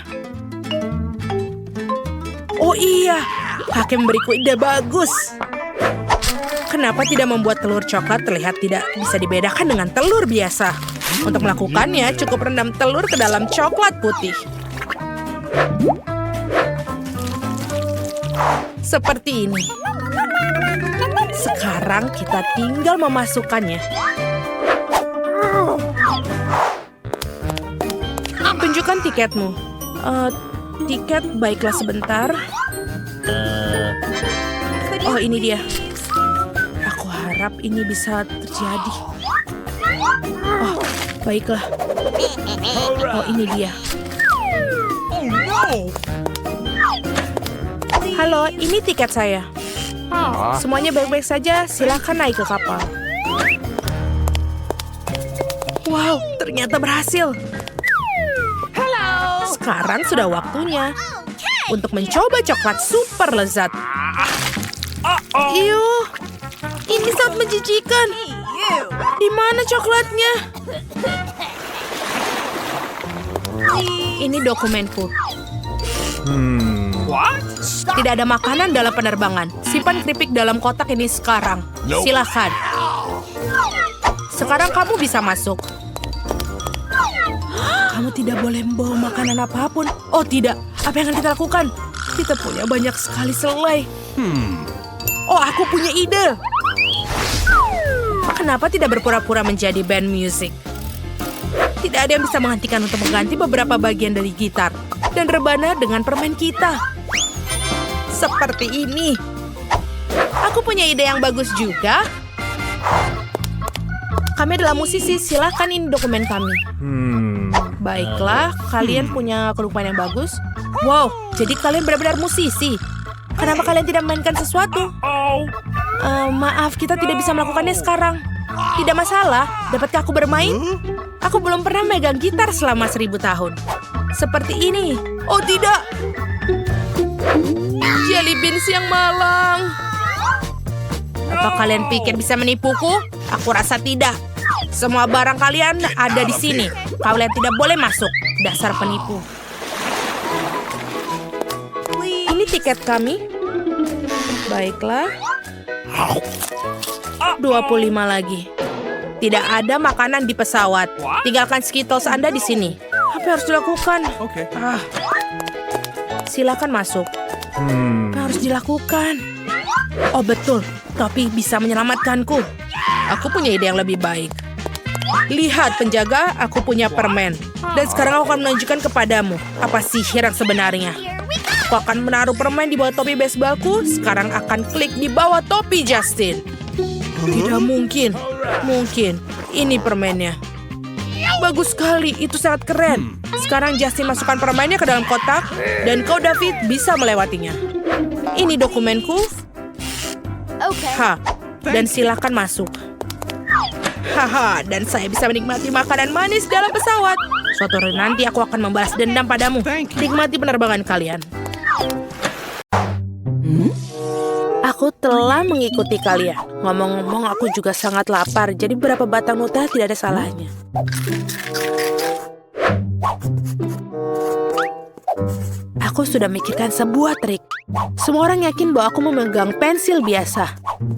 Oh iya, kakek memberiku ide bagus. Kenapa tidak membuat telur coklat terlihat tidak bisa dibedakan dengan telur biasa? Untuk melakukannya, cukup rendam telur ke dalam coklat putih. Seperti ini. Sekarang kita tinggal memasukkannya. Tunjukkan tiketmu. Tiket, baiklah sebentar. Oh, ini dia. Aku harap ini bisa terjadi. Oh, baiklah. Oh, ini dia. Halo, ini tiket saya. Semuanya baik-baik saja, silakan naik ke kapal. Wow, ternyata berhasil. Sekarang sudah waktunya untuk mencoba coklat super lezat. Iuh, ini sangat menjijikan. Di mana coklatnya? Ini dokumenku. Tidak ada makanan dalam penerbangan. Simpan keripik dalam kotak ini sekarang. Silakan. Sekarang kamu bisa masuk. Kamu tidak boleh membawa makanan apapun. Oh tidak, apa yang akan kita lakukan? Kita punya banyak sekali selai. Oh, aku punya ide. Kenapa tidak berpura-pura menjadi band musik? Tidak ada yang bisa menghentikan untuk mengganti beberapa bagian dari gitar dan rebana dengan permen kita. Seperti ini. Aku punya ide yang bagus juga. Kami adalah musisi, silakan ini dokumen kami. Baiklah, kalian punya kelupaan yang bagus. Wow, jadi kalian benar-benar musisi. Kenapa kalian tidak memainkan sesuatu? Maaf, kita tidak bisa melakukannya sekarang. Tidak masalah, dapatkah aku bermain? Aku belum pernah megang gitar selama 1000 tahun. Seperti ini. Oh tidak. Jelly beans yang malang. Apa kalian pikir bisa menipuku? Aku rasa tidak. Semua barang kalian ada di sini. Kalian tidak boleh masuk. Dasar penipu. Ini tiket kami. Baiklah. 25 lagi. Tidak ada makanan di pesawat. Tinggalkan Skittles Anda di sini. Apa yang harus dilakukan? Silakan masuk. Apa yang harus dilakukan? Oh betul, topi bisa menyelamatkanku. Aku punya ide yang lebih baik. Lihat penjaga, aku punya permen. Dan sekarang aku akan menunjukkan kepadamu apa sihir yang sebenarnya. Aku akan menaruh permen di bawah topi baseballku. Sekarang akan klik di bawah topi Justin. Tidak mungkin. Mungkin. Ini permennya. Bagus sekali, itu sangat keren. Sekarang Justin masukkan permennya ke dalam kotak. Dan kau, David, bisa melewatinya. Ini dokumenku. Dan silakan masuk. Haha, dan saya bisa menikmati makanan manis dalam pesawat. Suatu hari nanti aku akan membalas dendam padamu. Nikmati penerbangan kalian. Aku telah mengikuti kalian. Ngomong-ngomong, aku juga sangat lapar. Jadi beberapa batang nutella tidak ada salahnya. Aku sudah memikirkan sebuah trik. Semua orang yakin bahwa aku memegang pensil biasa.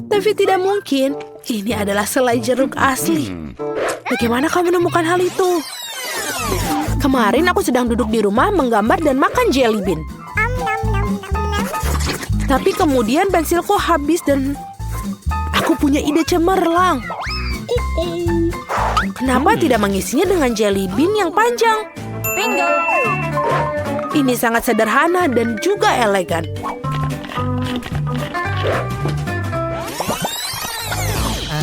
Tapi tidak mungkin. Ini adalah selai jeruk asli. Bagaimana kau menemukan hal itu? Kemarin aku sedang duduk di rumah menggambar dan makan jelly bean. Tapi kemudian pensilku habis dan aku punya ide cemerlang. Kenapa tidak mengisinya dengan jelly bean yang panjang? Bingo! Ini sangat sederhana dan juga elegan.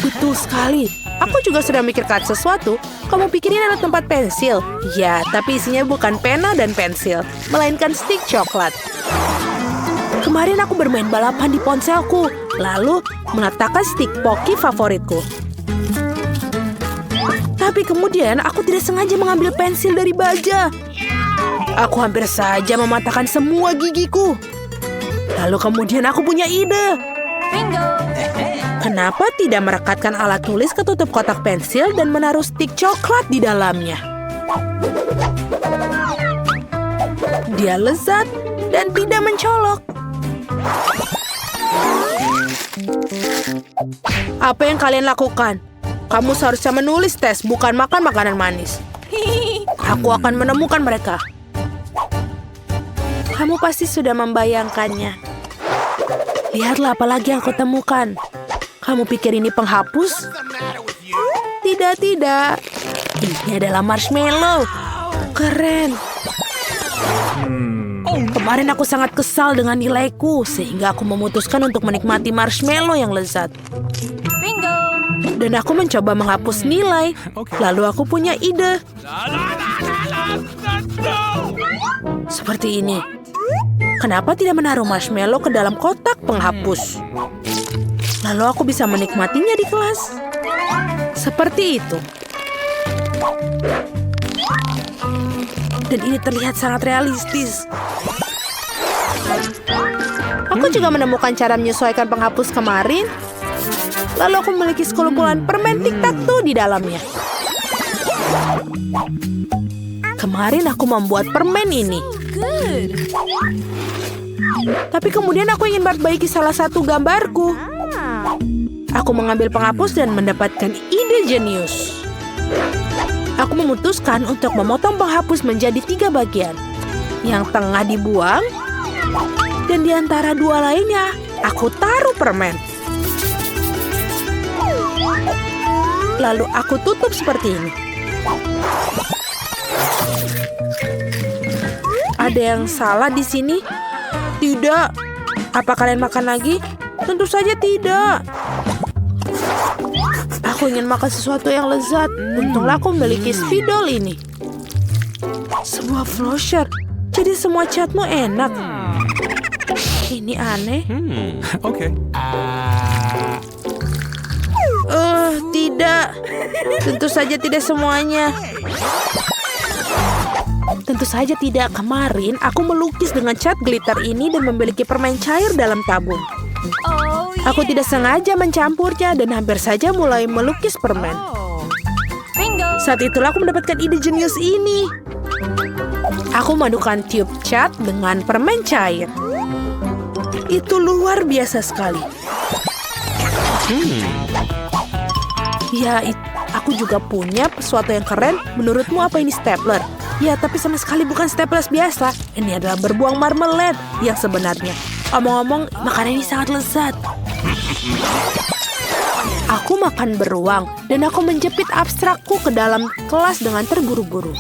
Betul sekali. Aku juga sudah memikirkan sesuatu. Kamu pikir ini adalah tempat pensil? Ya, tapi isinya bukan pena dan pensil, melainkan stik coklat. Kemarin aku bermain balapan di ponselku, lalu meletakkan stik Pocky favoritku. Tapi kemudian aku tidak sengaja mengambil pensil dari baja. Aku hampir saja mematahkan semua gigiku. Lalu kemudian aku punya ide. Bingo! Kenapa tidak merekatkan alat tulis ke tutup kotak pensil dan menaruh stik coklat di dalamnya? Dia lezat dan tidak mencolok. Apa yang kalian lakukan? Kamu seharusnya menulis tes, bukan makan makanan manis. Aku akan menemukan mereka. Kamu pasti sudah membayangkannya. Lihatlah apa lagi yang aku temukan. Kamu pikir ini penghapus? Tidak, tidak. Ini adalah marshmallow. Keren. Kemarin aku sangat kesal dengan nilaiku, sehingga aku memutuskan untuk menikmati marshmallow yang lezat. Bingo. Dan aku mencoba menghapus nilai. Lalu aku punya ide. Seperti ini. Kenapa tidak menaruh marshmallow ke dalam kotak penghapus? Lalu aku bisa menikmatinya di kelas. Seperti itu. Dan ini terlihat sangat realistis. Aku juga menemukan cara menyesuaikan penghapus kemarin. Lalu aku memiliki sekumpulan permen tic-tac-toe di dalamnya. Kemarin aku membuat permen ini. Tapi kemudian aku ingin memperbaiki salah satu gambarku. Aku mengambil penghapus dan mendapatkan ide jenius. Aku memutuskan untuk memotong penghapus menjadi 3 bagian. Yang tengah dibuang, dan di antara 2 lainnya, aku taruh permen. Lalu aku tutup seperti ini. Ada yang salah di sini? Tidak. Apa kalian makan lagi? Tentu saja tidak. Aku ingin makan sesuatu yang lezat. Untunglah aku memiliki spidol ini. Sebuah flosher. Jadi semua catmu enak. Ini aneh. Okay. Tidak. Tentu saja tidak semuanya. Tentu saja tidak. Kemarin aku melukis dengan cat glitter ini dan memiliki permen cair dalam tabung. Oh, Aku tidak sengaja mencampurnya dan hampir saja mulai melukis permen. bingo. Saat itulah aku mendapatkan ide jenius ini. Aku memadukan tiup cat dengan permen cair. Itu luar biasa sekali. Ya, aku juga punya sesuatu yang keren. Menurutmu apa ini stapler? Ya, tapi sama sekali bukan stapler biasa. Ini adalah berbuang marmalade yang sebenarnya. Omong-omong, makanan ini sangat lezat. Aku makan beruang dan aku menjepit abstrakku ke dalam kelas dengan terburu-buru.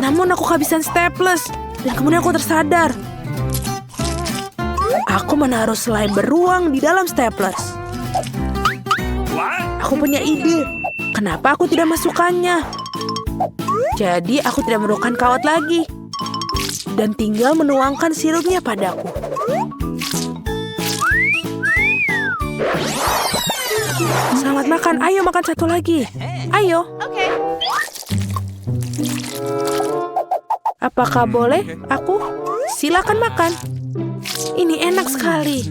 Namun aku kehabisan staples dan kemudian aku tersadar. Aku menaruh selai beruang di dalam staples. Aku punya ide. Kenapa aku tidak masukkannya? Jadi aku tidak memerlukan kawat lagi. Dan tinggal menuangkan sirupnya padaku. Selamat makan. Ayo makan satu lagi. Ayo. Okay. Apakah boleh? Aku? Silakan makan. Ini enak sekali.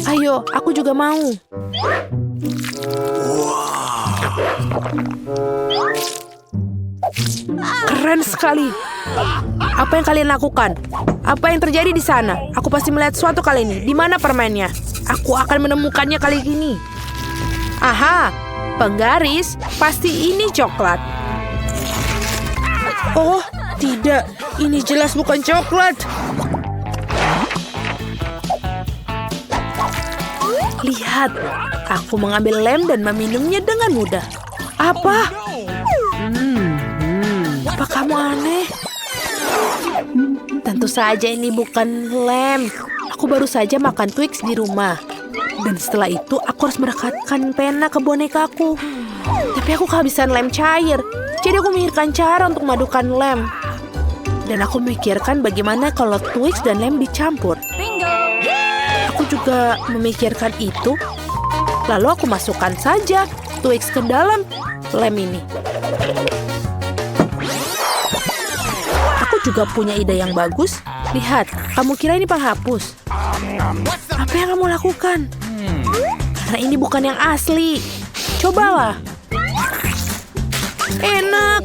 Ayo, aku juga mau. Keren sekali. Apa yang kalian lakukan? Apa yang terjadi di sana? Aku pasti melihat sesuatu kali ini. Di mana permennya? Aku akan menemukannya kali ini. Aha, penggaris. Pasti ini coklat. Oh, tidak. Ini jelas bukan coklat. Lihat, aku mengambil lem dan meminumnya dengan mudah. Apa? Apa kamu aneh? Tentu saja ini bukan lem. Aku baru saja makan Twix di rumah. Dan setelah itu aku harus merekatkan pena ke bonekaku. Tapi aku kehabisan lem cair. Jadi aku memikirkan cara untuk memadukan lem. Dan aku memikirkan bagaimana kalau Twix dan lem dicampur. Bingo. Aku juga memikirkan itu. Lalu aku masukkan saja Twix ke dalam lem ini. Aku juga punya ide yang bagus. Lihat, kamu kira ini penghapus? Apa yang kamu lakukan? Karena ini bukan yang asli. Cobalah. Enak.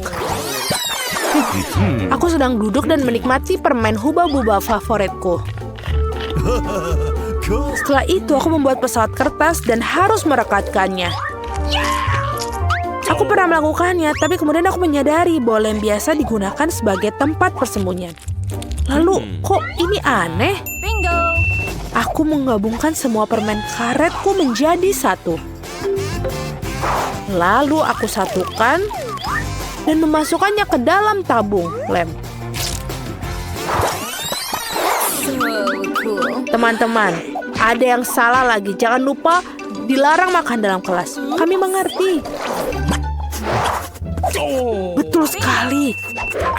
Aku sedang duduk dan menikmati permen Hubba Bubba favoritku. Setelah itu aku membuat pesawat kertas dan harus merekatkannya. Aku pernah melakukannya, tapi kemudian aku menyadari bahwa lem biasa digunakan sebagai tempat persembunyian. Lalu, kok ini aneh? Bingo. Aku menggabungkan semua permen karetku menjadi satu. Lalu aku satukan dan memasukkannya ke dalam tabung lem. Teman-teman, ada yang salah lagi. Jangan lupa dilarang makan dalam kelas. Kami mengerti. Betul sekali.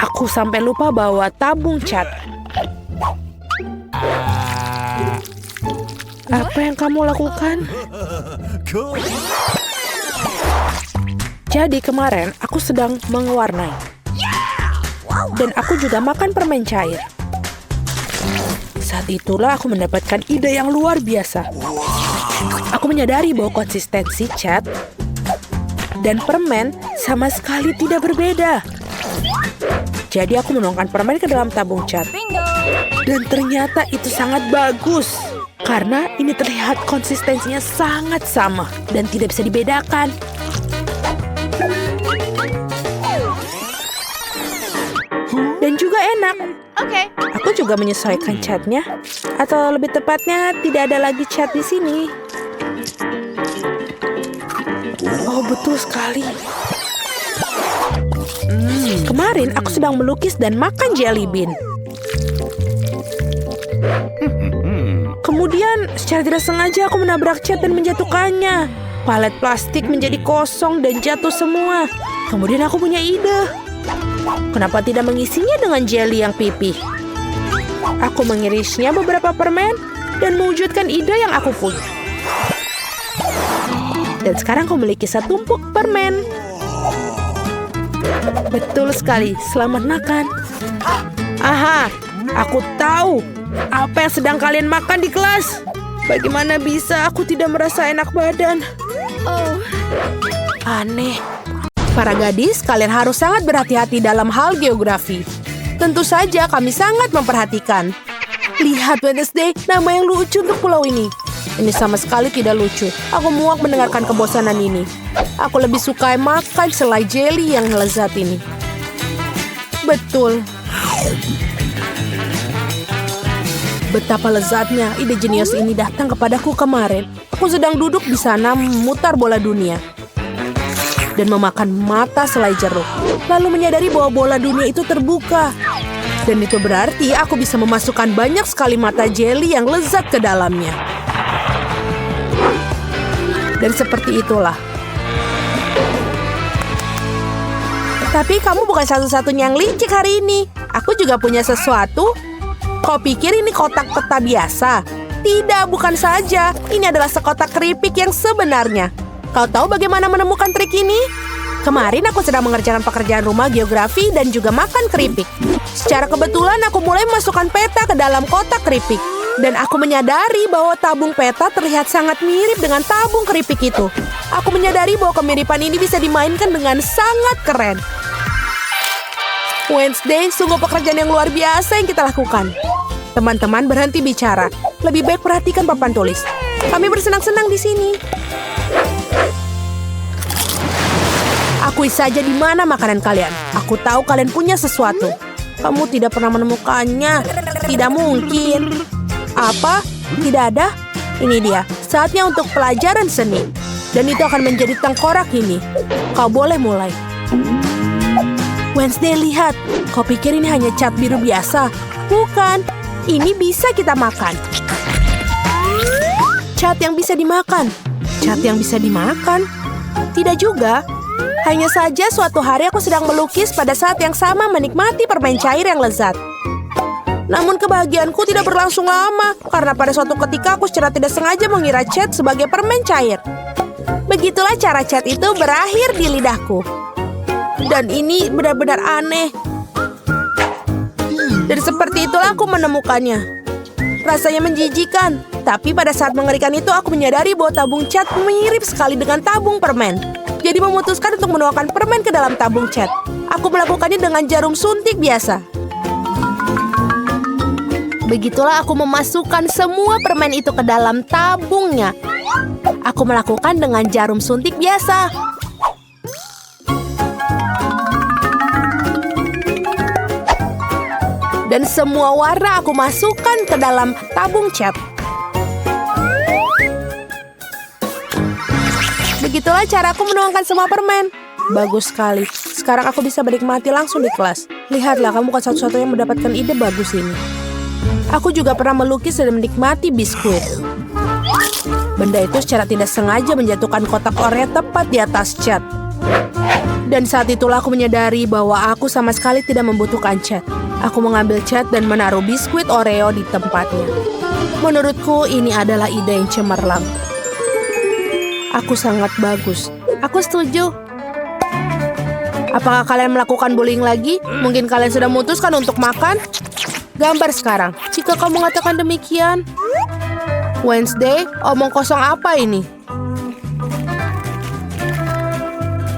Aku sampai lupa bawa tabung cat. Apa yang kamu lakukan? Jadi kemarin aku sedang mewarnai. Dan aku juga makan permen cair. Saat itulah aku mendapatkan ide yang luar biasa. Aku menyadari bahwa konsistensi cat dan permen sama sekali tidak berbeda. Jadi aku menuangkan permen ke dalam tabung cat. Bingo. Dan ternyata itu sangat bagus. Karena ini terlihat konsistensinya sangat sama dan tidak bisa dibedakan. Dan juga enak. Oke. Aku juga menyesuaikan catnya. Atau lebih tepatnya, tidak ada lagi cat di sini. Oh, betul sekali. Kemarin aku sedang melukis dan makan jelly bean. Kemudian, secara tidak sengaja aku menabrak cat dan menjatuhkannya. Palet plastik menjadi kosong dan jatuh semua. Kemudian aku punya ide. Kenapa tidak mengisinya dengan jelly yang pipih? Aku mengirisnya beberapa permen dan mewujudkan ide yang aku punya. Dan sekarang aku memiliki setumpuk permen. Betul sekali, selamat makan. Aha, aku tahu apa yang sedang kalian makan di kelas. Bagaimana bisa aku tidak merasa enak badan? Oh, aneh. Para gadis, kalian harus sangat berhati-hati dalam hal geografi. Tentu saja kami sangat memperhatikan. Lihat Wednesday, nama yang lucu untuk pulau ini. Ini sama sekali tidak lucu. Aku muak mendengarkan kebosanan ini. Aku lebih suka makan selai jelly yang lezat ini. Betul. Betapa lezatnya ide jenius ini datang kepadaku kemarin. Aku sedang duduk di sana memutar bola dunia dan memakan mata selai jeruk. Lalu menyadari bahwa bola dunia itu terbuka. Dan itu berarti aku bisa memasukkan banyak sekali mata jelly yang lezat ke dalamnya. Dan seperti itulah. Tapi kamu bukan satu-satunya yang licik hari ini. Aku juga punya sesuatu. Kau pikir ini kotak peta biasa? Tidak, bukan saja. Ini adalah sekotak keripik yang sebenarnya. Kau tahu bagaimana menemukan trik ini? Kemarin aku sedang mengerjakan pekerjaan rumah geografi dan juga makan keripik. Secara kebetulan aku mulai memasukkan peta ke dalam kotak keripik. Dan aku menyadari bahwa tabung peta terlihat sangat mirip dengan tabung keripik itu. Aku menyadari bahwa kemiripan ini bisa dimainkan dengan sangat keren. Wednesday, sungguh pekerjaan yang luar biasa yang kita lakukan. Teman-teman berhenti bicara. Lebih baik perhatikan papan tulis. Kami bersenang-senang di sini. Akui saja di mana makanan kalian. Aku tahu kalian punya sesuatu. Kamu tidak pernah menemukannya. Tidak mungkin. Apa? Tidak ada? Ini dia. Saatnya untuk pelajaran seni. Dan itu akan menjadi tengkorak ini. Kau boleh mulai. Wednesday, lihat. Kau pikir ini hanya cat biru biasa? Bukan. Ini bisa kita makan. Cat yang bisa dimakan. Cat yang bisa dimakan? Tidak juga. Hanya saja suatu hari aku sedang melukis pada saat yang sama menikmati permen cair yang lezat. Namun kebahagiaanku tidak berlangsung lama karena pada suatu ketika aku secara tidak sengaja mengira cat sebagai permen cair. Begitulah cara cat itu berakhir di lidahku. Dan ini benar-benar aneh. Dan seperti itulah aku menemukannya. Rasanya menjijikan. Tapi pada saat mengerikan itu aku menyadari bahwa tabung cat mirip sekali dengan tabung permen. Jadi memutuskan untuk menuangkan permen ke dalam tabung cat. Aku melakukannya dengan jarum suntik biasa. Begitulah aku memasukkan semua permen itu ke dalam tabungnya. Aku melakukan dengan jarum suntik biasa. Dan semua warna aku masukkan ke dalam tabung cat. Begitulah cara aku menuangkan semua permen. Bagus sekali. Sekarang aku bisa menikmati langsung di kelas. Lihatlah, kamu bukan satu-satunya yang mendapatkan ide bagus ini. Aku juga pernah melukis dan menikmati biskuit. Benda itu secara tidak sengaja menjatuhkan kotak Oreo tepat di atas cat. Dan saat itulah aku menyadari bahwa aku sama sekali tidak membutuhkan cat. Aku mengambil cat dan menaruh biskuit Oreo di tempatnya. Menurutku ini adalah ide yang cemerlang. Aku sangat bagus. Aku setuju. Apakah kalian melakukan bullying lagi? Mungkin kalian sudah memutuskan untuk makan? Gambar sekarang. Jika kamu mengatakan demikian. Wednesday, omong kosong apa ini?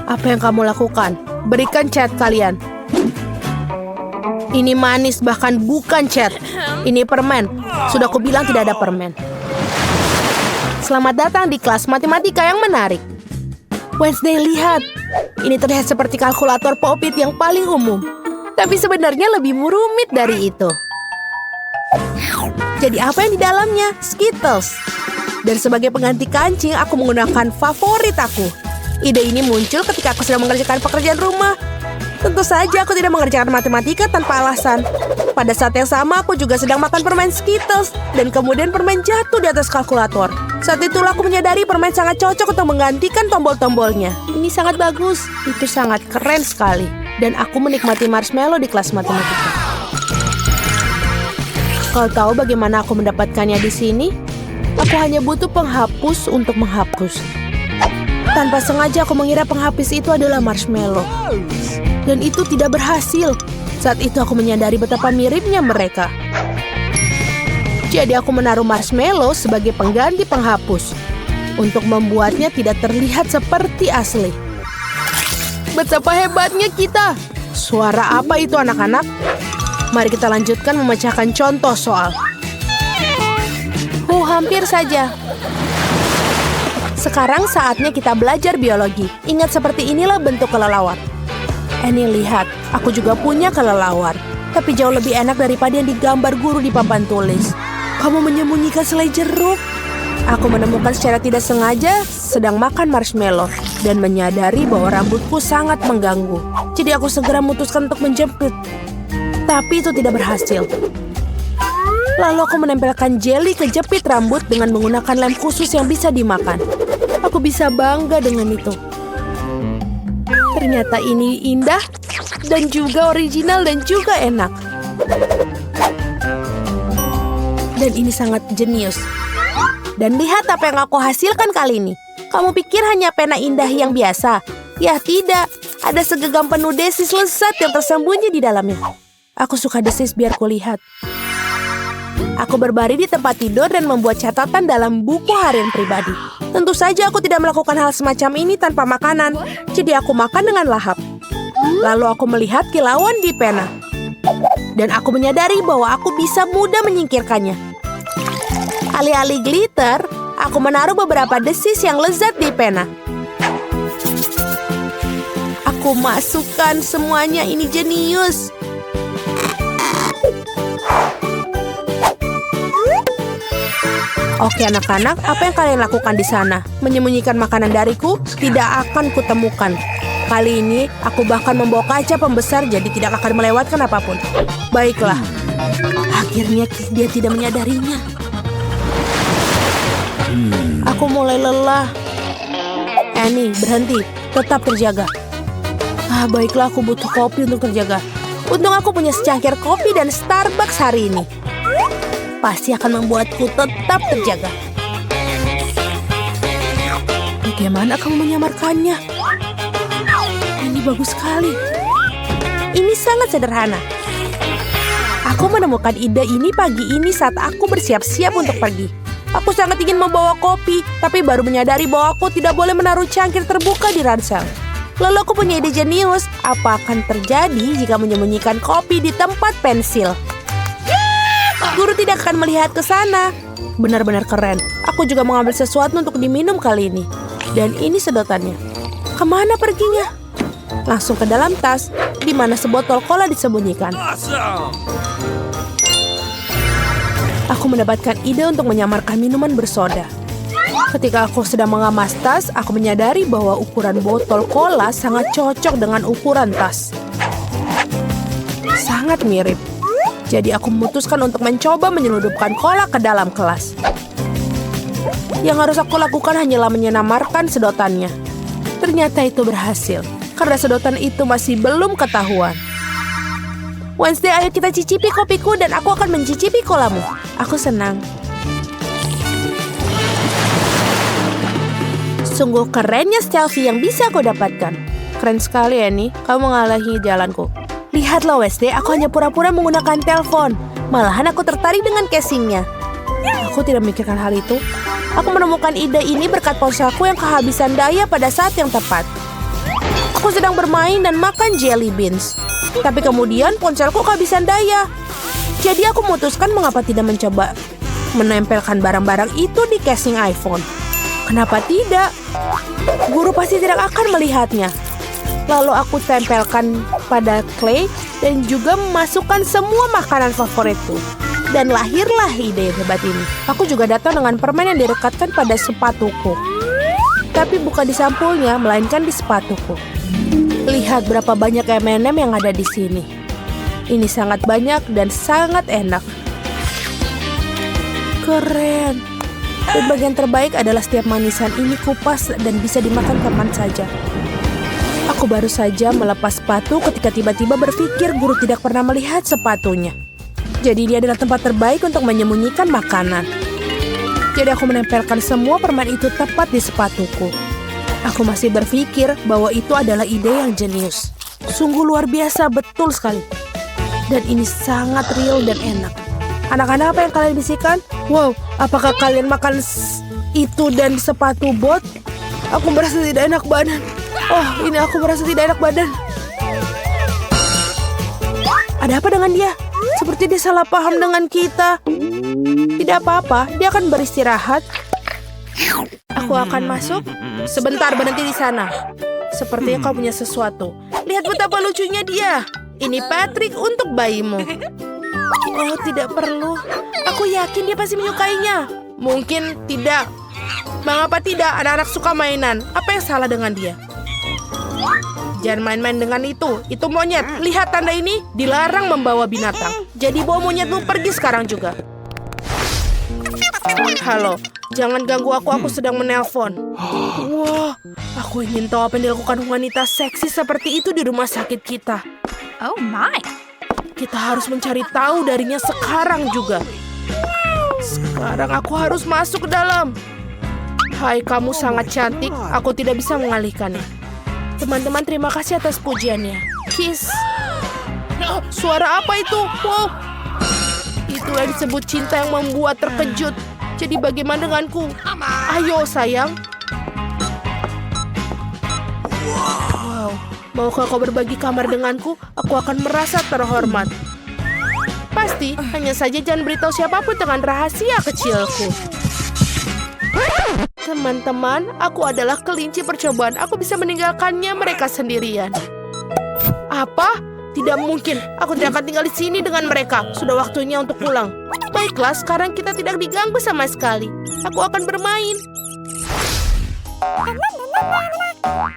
Apa yang kamu lakukan? Berikan cat kalian. Ini manis, bahkan bukan cat. Ini permen. Sudah kubilang tidak ada permen. Selamat datang di kelas matematika yang menarik. Wednesday, lihat. Ini terlihat seperti kalkulator Pop-it yang paling umum. Tapi sebenarnya lebih rumit dari itu. Jadi apa yang di dalamnya? Skittles. Dan sebagai pengganti kancing, aku menggunakan favorit aku. Ide ini muncul ketika aku sedang mengerjakan pekerjaan rumah. Tentu saja aku tidak mengerjakan matematika tanpa alasan. Pada saat yang sama, aku juga sedang makan permen Skittles. Dan kemudian permen jatuh di atas kalkulator. Saat itulah aku menyadari permen sangat cocok untuk menggantikan tombol-tombolnya. Ini sangat bagus. Itu sangat keren sekali. Dan aku menikmati marshmallow di kelas matematika. Kau tahu bagaimana aku mendapatkannya di sini? Aku hanya butuh penghapus untuk menghapus. Tanpa sengaja aku mengira penghapus itu adalah marshmallow. Dan itu tidak berhasil. Saat itu aku menyadari betapa miripnya mereka. Jadi aku menaruh marshmallow sebagai pengganti penghapus. Untuk membuatnya tidak terlihat seperti asli. Betapa hebatnya kita. Suara apa itu anak-anak? Mari kita lanjutkan memecahkan contoh soal. Hampir saja. Sekarang saatnya kita belajar biologi. Ingat, seperti inilah bentuk kelelawar. Annie, lihat, aku juga punya kelelawar. Tapi jauh lebih enak daripada yang digambar guru di papan tulis. Kamu menyembunyikan selai jeruk. Aku menemukan secara tidak sengaja sedang makan marshmallow. Dan menyadari bahwa rambutku sangat mengganggu. Jadi aku segera memutuskan untuk menjepit. Tapi itu tidak berhasil. Lalu aku menempelkan jeli ke jepit rambut dengan menggunakan lem khusus yang bisa dimakan. Aku bisa bangga dengan itu. Ternyata ini indah dan juga original dan juga enak. Dan ini sangat jenius. Dan lihat apa yang aku hasilkan kali ini. Kamu pikir hanya pena indah yang biasa? Ya tidak, ada segenggam penuh desis lezat yang tersembunyi di dalamnya. Aku suka desis, biar kulihat. Aku berbaring di tempat tidur dan membuat catatan dalam buku harian pribadi. Tentu saja aku tidak melakukan hal semacam ini tanpa makanan. Jadi aku makan dengan lahap. Lalu aku melihat kilauan di pena. Dan aku menyadari bahwa aku bisa mudah menyingkirkannya. Alih-alih glitter, aku menaruh beberapa desis yang lezat di pena. Aku masukkan semuanya, ini jenius. Oke anak-anak, apa yang kalian lakukan di sana? Menyembunyikan makanan dariku? Tidak akan kutemukan. Kali ini, aku bahkan membawa kaca pembesar jadi tidak akan melewatkan apapun. Baiklah. Akhirnya dia tidak menyadarinya. Aku mulai lelah. Annie, berhenti. Tetap terjaga. Baiklah, aku butuh kopi untuk terjaga. Untung aku punya secangkir kopi dan Starbucks hari ini. Pasti akan membuatku tetap terjaga. Bagaimana kamu menyamarkannya? Ini bagus sekali. Ini sangat sederhana. Aku menemukan ide ini pagi ini saat aku bersiap-siap untuk pergi. Aku sangat ingin membawa kopi, tapi baru menyadari bahwa aku tidak boleh menaruh cangkir terbuka di ransel. Lalu aku punya ide jenius. Apa akan terjadi jika menyembunyikan kopi di tempat pensil? Guru tidak akan melihat ke sana. Benar-benar keren. Aku juga mengambil sesuatu untuk diminum kali ini. Dan ini sedotannya. Kemana perginya? Langsung ke dalam tas, di mana sebotol cola disembunyikan. Awesome! Aku mendapatkan ide untuk menyamarkan minuman bersoda. Ketika aku sedang mengemas tas, aku menyadari bahwa ukuran botol cola sangat cocok dengan ukuran tas. Sangat mirip. Jadi aku memutuskan untuk mencoba menyelundupkan cola ke dalam kelas. Yang harus aku lakukan hanyalah menyamarkan sedotannya. Ternyata itu berhasil, karena sedotan itu masih belum ketahuan. Wednesday, ayo kita cicipi kopiku dan aku akan mencicipi kolamu. Aku senang. Sungguh kerennya selfie yang bisa aku dapatkan. Keren sekali, Annie. Kamu mengalahi jalanku. Lihatlah, Wednesday, aku hanya pura-pura menggunakan telepon. Malahan aku tertarik dengan casingnya. Aku tidak memikirkan hal itu. Aku menemukan ide ini berkat ponselku yang kehabisan daya pada saat yang tepat. Aku sedang bermain dan makan jelly beans. Tapi kemudian ponselku kehabisan daya. Jadi aku memutuskan mengapa tidak mencoba menempelkan barang-barang itu di casing iPhone. Kenapa tidak? Guru pasti tidak akan melihatnya. Lalu aku tempelkan pada clay dan juga memasukkan semua makanan favoritku. Dan lahirlah ide hebat ini. Aku juga datang dengan permen yang direkatkan pada sepatuku. Tapi bukan di sampulnya, melainkan di sepatuku. Lihat berapa banyak M&M yang ada di sini. Ini sangat banyak dan sangat enak. Keren. Dan bagian terbaik adalah setiap manisan ini kupas dan bisa dimakan kapan saja. Aku baru saja melepas sepatu ketika tiba-tiba berpikir guru tidak pernah melihat sepatunya. Jadi ini adalah tempat terbaik untuk menyembunyikan makanan. Jadi aku menempelkan semua permen itu tepat di sepatuku. Aku masih berpikir bahwa itu adalah ide yang jenius. Sungguh luar biasa, betul sekali. Dan ini sangat real dan enak. Anak-anak, apa yang kalian bisikan? Wow, apakah kalian makan itu dan sepatu bot? Aku merasa tidak enak badan. Oh, ini aku merasa tidak enak badan. Ada apa dengan dia? Seperti dia salah paham dengan kita. Tidak apa-apa, dia akan beristirahat. Aku akan masuk. Sebentar, berhenti di sana. Sepertinya kau punya sesuatu. Lihat betapa lucunya dia. Ini Patrick untuk bayimu. Oh, tidak perlu. Aku yakin dia pasti menyukainya. Mungkin tidak. Mengapa tidak? Anak-anak suka mainan. Apa yang salah dengan dia? Jangan main-main dengan itu. Itu monyet. Lihat tanda ini. Dilarang membawa binatang. Jadi bawa monyetmu pergi sekarang juga. Halo. Jangan ganggu aku. Aku sedang menelpon. Wah. Aku ingin tahu apa yang dilakukan wanita seksi seperti itu di rumah sakit kita. Oh my. Kita harus mencari tahu darinya sekarang juga. Sekarang aku harus masuk ke dalam. Hai, kamu sangat cantik. Aku tidak bisa mengalihkannya. Teman-teman, terima kasih atas pujiannya. Kiss. Suara apa itu? Wow. Itu yang disebut cinta yang membuat terkejut. Jadi bagaimana denganku? Ayo, sayang. Wow. Maukah kau berbagi kamar denganku? Aku akan merasa terhormat. Pasti, hanya saja jangan beritahu siapapun dengan rahasia kecilku. Teman-teman, aku adalah kelinci percobaan. Aku bisa meninggalkannya mereka sendirian. Apa? Tidak mungkin. Aku tidak akan tinggal di sini dengan mereka. Sudah waktunya untuk pulang. Baiklah, sekarang kita tidak diganggu sama sekali. Aku akan bermain.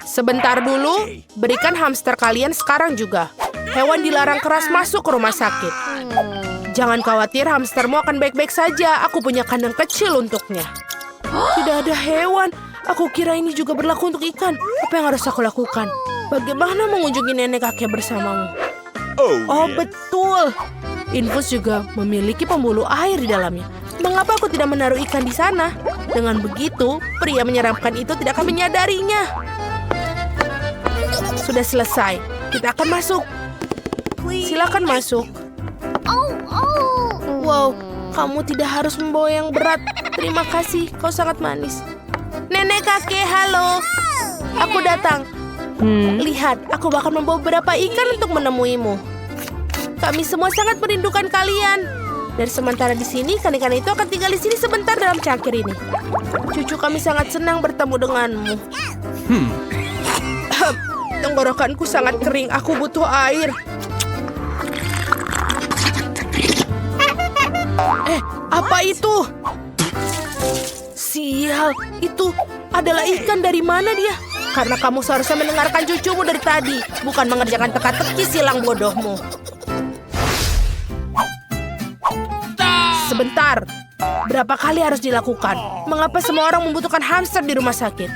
Sebentar dulu, berikan hamster kalian sekarang juga. Hewan dilarang keras masuk ke rumah sakit. Jangan khawatir, hamstermu akan baik-baik saja. Aku punya kandang kecil untuknya. Tidak ada hewan. Aku kira ini juga berlaku untuk ikan. Apa yang harus aku lakukan? Bagaimana mengunjungi nenek kakek bersamamu? Oh, betul. Infus juga memiliki pembuluh air di dalamnya. Mengapa aku tidak menaruh ikan di sana? Dengan begitu, pria menyeramkan itu tidak akan menyadarinya. Sudah selesai. Kita akan masuk. Silakan masuk. Wow, kamu tidak harus membawa yang berat. Terima kasih, kau sangat manis. Nenek kakek, halo. Aku datang. Lihat, aku bahkan membawa beberapa ikan untuk menemuimu. Kami semua sangat merindukan kalian. Dan sementara di sini, kanik-kanik itu akan tinggal di sini sebentar dalam cangkir ini. Cucu kami sangat senang bertemu denganmu. Tenggorokanku sangat kering, aku butuh air. Apa itu? Sial, itu adalah ikan. Dari mana dia? Karena kamu seharusnya mendengarkan cucumu dari tadi, bukan mengerjakan teka-teki silang bodohmu. Sebentar, berapa kali harus dilakukan? Mengapa semua orang membutuhkan hamster di rumah sakit?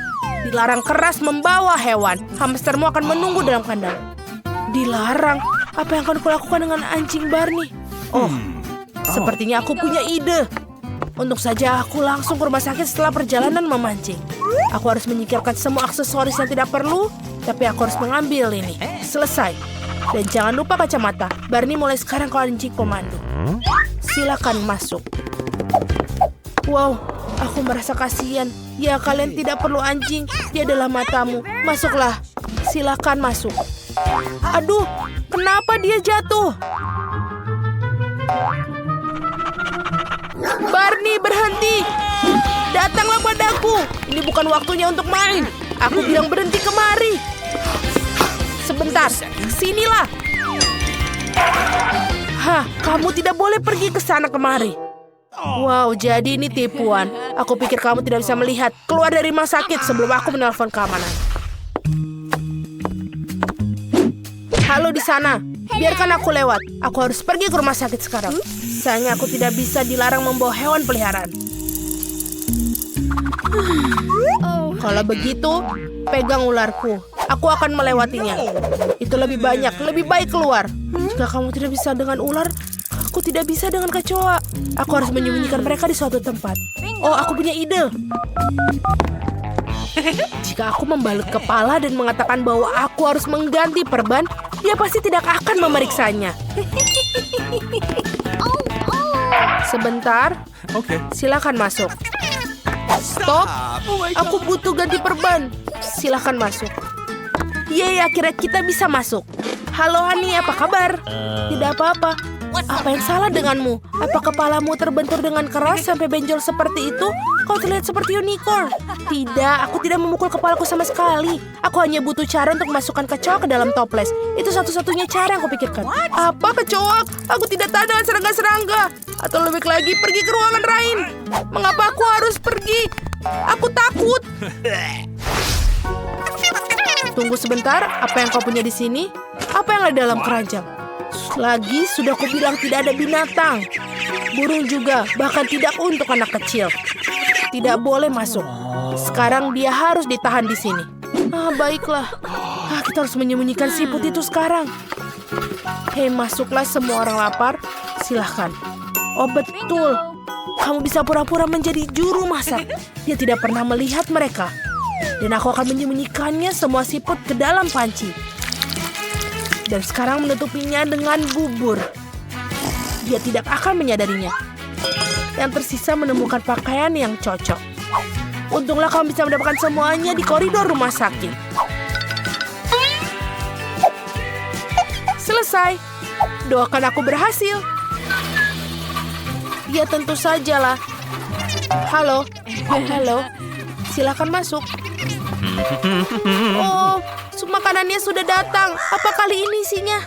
Dilarang keras membawa hewan. Hamstermu akan menunggu dalam kandang. Dilarang? Apa yang akan kulakukan dengan anjing Barney? Oh, sepertinya aku punya ide. Untung saja aku langsung ke rumah sakit setelah perjalanan memancing. Aku harus menyingkirkan semua aksesoris yang tidak perlu, tapi aku harus mengambil ini. Selesai. Dan jangan lupa kacamata. Barney mulai sekarang kau anjing pemandu. Silakan masuk. Wow, aku merasa kasihan. Ya, kalian tidak perlu anjing. Dia adalah matamu. Masuklah. Silakan masuk. Aduh, kenapa dia jatuh? Barney, berhenti. Datanglah padaku. Ini bukan waktunya untuk main. Aku bilang berhenti kemari. Sebentar, sinilah. Hah, kamu tidak boleh pergi ke sana kemari. Wow, jadi ini tipuan. Aku pikir kamu tidak bisa melihat. Keluar dari rumah sakit sebelum aku menelpon keamanan. Halo di sana. Biarkan aku lewat. Aku harus pergi ke rumah sakit sekarang. Sayangnya aku tidak bisa dilarang membawa hewan peliharaan. Kalau begitu, pegang ularku. Aku akan melewatinya. Itu lebih banyak, lebih baik keluar. Jika kamu tidak bisa dengan ular, aku tidak bisa dengan kecoa. Aku harus menyembunyikan mereka di suatu tempat. Oh, aku punya ide. Jika aku membalut kepala dan mengatakan bahwa aku harus mengganti perban, dia pasti tidak akan memeriksanya. Sebentar. Oke. Silakan masuk. Stop. Aku butuh ganti perban. Silakan masuk. Yeay, akhirnya kita bisa masuk. Halo Hani, apa kabar? Tidak apa-apa. Apa yang salah denganmu? Apa kepalamu terbentur dengan keras sampai benjol seperti itu? Kau terlihat seperti unicorn. Tidak, aku tidak memukul kepalaku sama sekali. Aku hanya butuh cara untuk memasukkan kecoa ke dalam toples. Itu satu-satunya cara yang kupikirkan. Apa kecoa? Aku tidak tahan dengan serangga-serangga. Atau lebih lagi, pergi ke ruangan lain. Mengapa aku harus pergi? Aku takut. Tunggu sebentar, apa yang kau punya di sini? Apa yang ada dalam keranjang? Lagi sudah kubilang tidak ada binatang. Burung juga, bahkan tidak untuk anak kecil. Tidak boleh masuk. Sekarang dia harus ditahan di sini. Baiklah. Kita harus menyembunyikan siput itu sekarang. Hei, masuklah semua orang lapar. Silahkan. Oh betul. Kamu bisa pura-pura menjadi juru masak. Dia tidak pernah melihat mereka. Dan aku akan menyembunyikannya semua siput ke dalam panci. Dan sekarang menutupinya dengan bubur. Dia tidak akan menyadarinya. Yang tersisa menemukan pakaian yang cocok. Untunglah kamu bisa mendapatkan semuanya di koridor rumah sakit. Selesai. Doakan aku berhasil. Ya tentu sajalah. Halo. Halo. Silakan masuk. Oh, sup makanannya sudah datang. Apa kali ini isinya?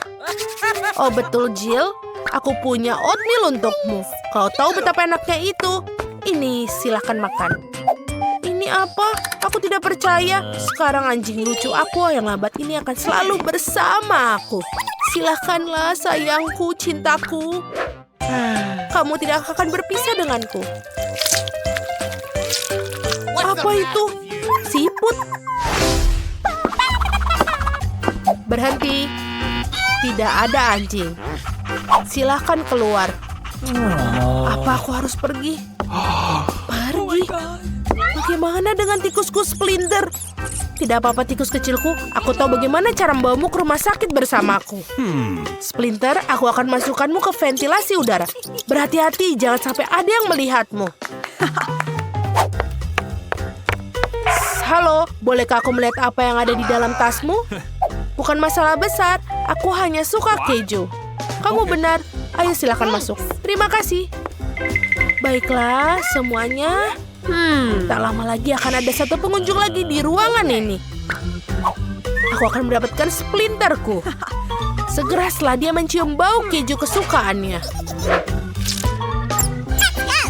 Oh betul, Jill. Aku punya oatmeal untukmu. Kau tahu betapa enaknya itu. Ini, silakan makan. Ini apa? Aku tidak percaya. Sekarang anjing lucu aku yang lambat ini akan selalu bersama aku. Silakanlah sayangku, cintaku. Kamu tidak akan berpisah denganku. Apa itu? Siput. Berhenti. Tidak ada anjing. Silakan keluar. Apa aku harus pergi? Pergi? Bagaimana dengan tikusku Splinter? Tidak apa-apa tikus kecilku. Aku tahu bagaimana cara membawamu ke rumah sakit bersamaku. Splinter, aku akan masukkanmu ke ventilasi udara. Berhati-hati, jangan sampai ada yang melihatmu. Halo, bolehkah aku melihat apa yang ada di dalam tasmu? Bukan masalah besar, aku hanya suka keju. Kamu benar. Ayo silakan masuk. Terima kasih. Baiklah, semuanya. Tak lama lagi akan ada satu pengunjung lagi di ruangan ini. Aku akan mendapatkan splinterku. Segera setelah dia mencium bau keju kesukaannya.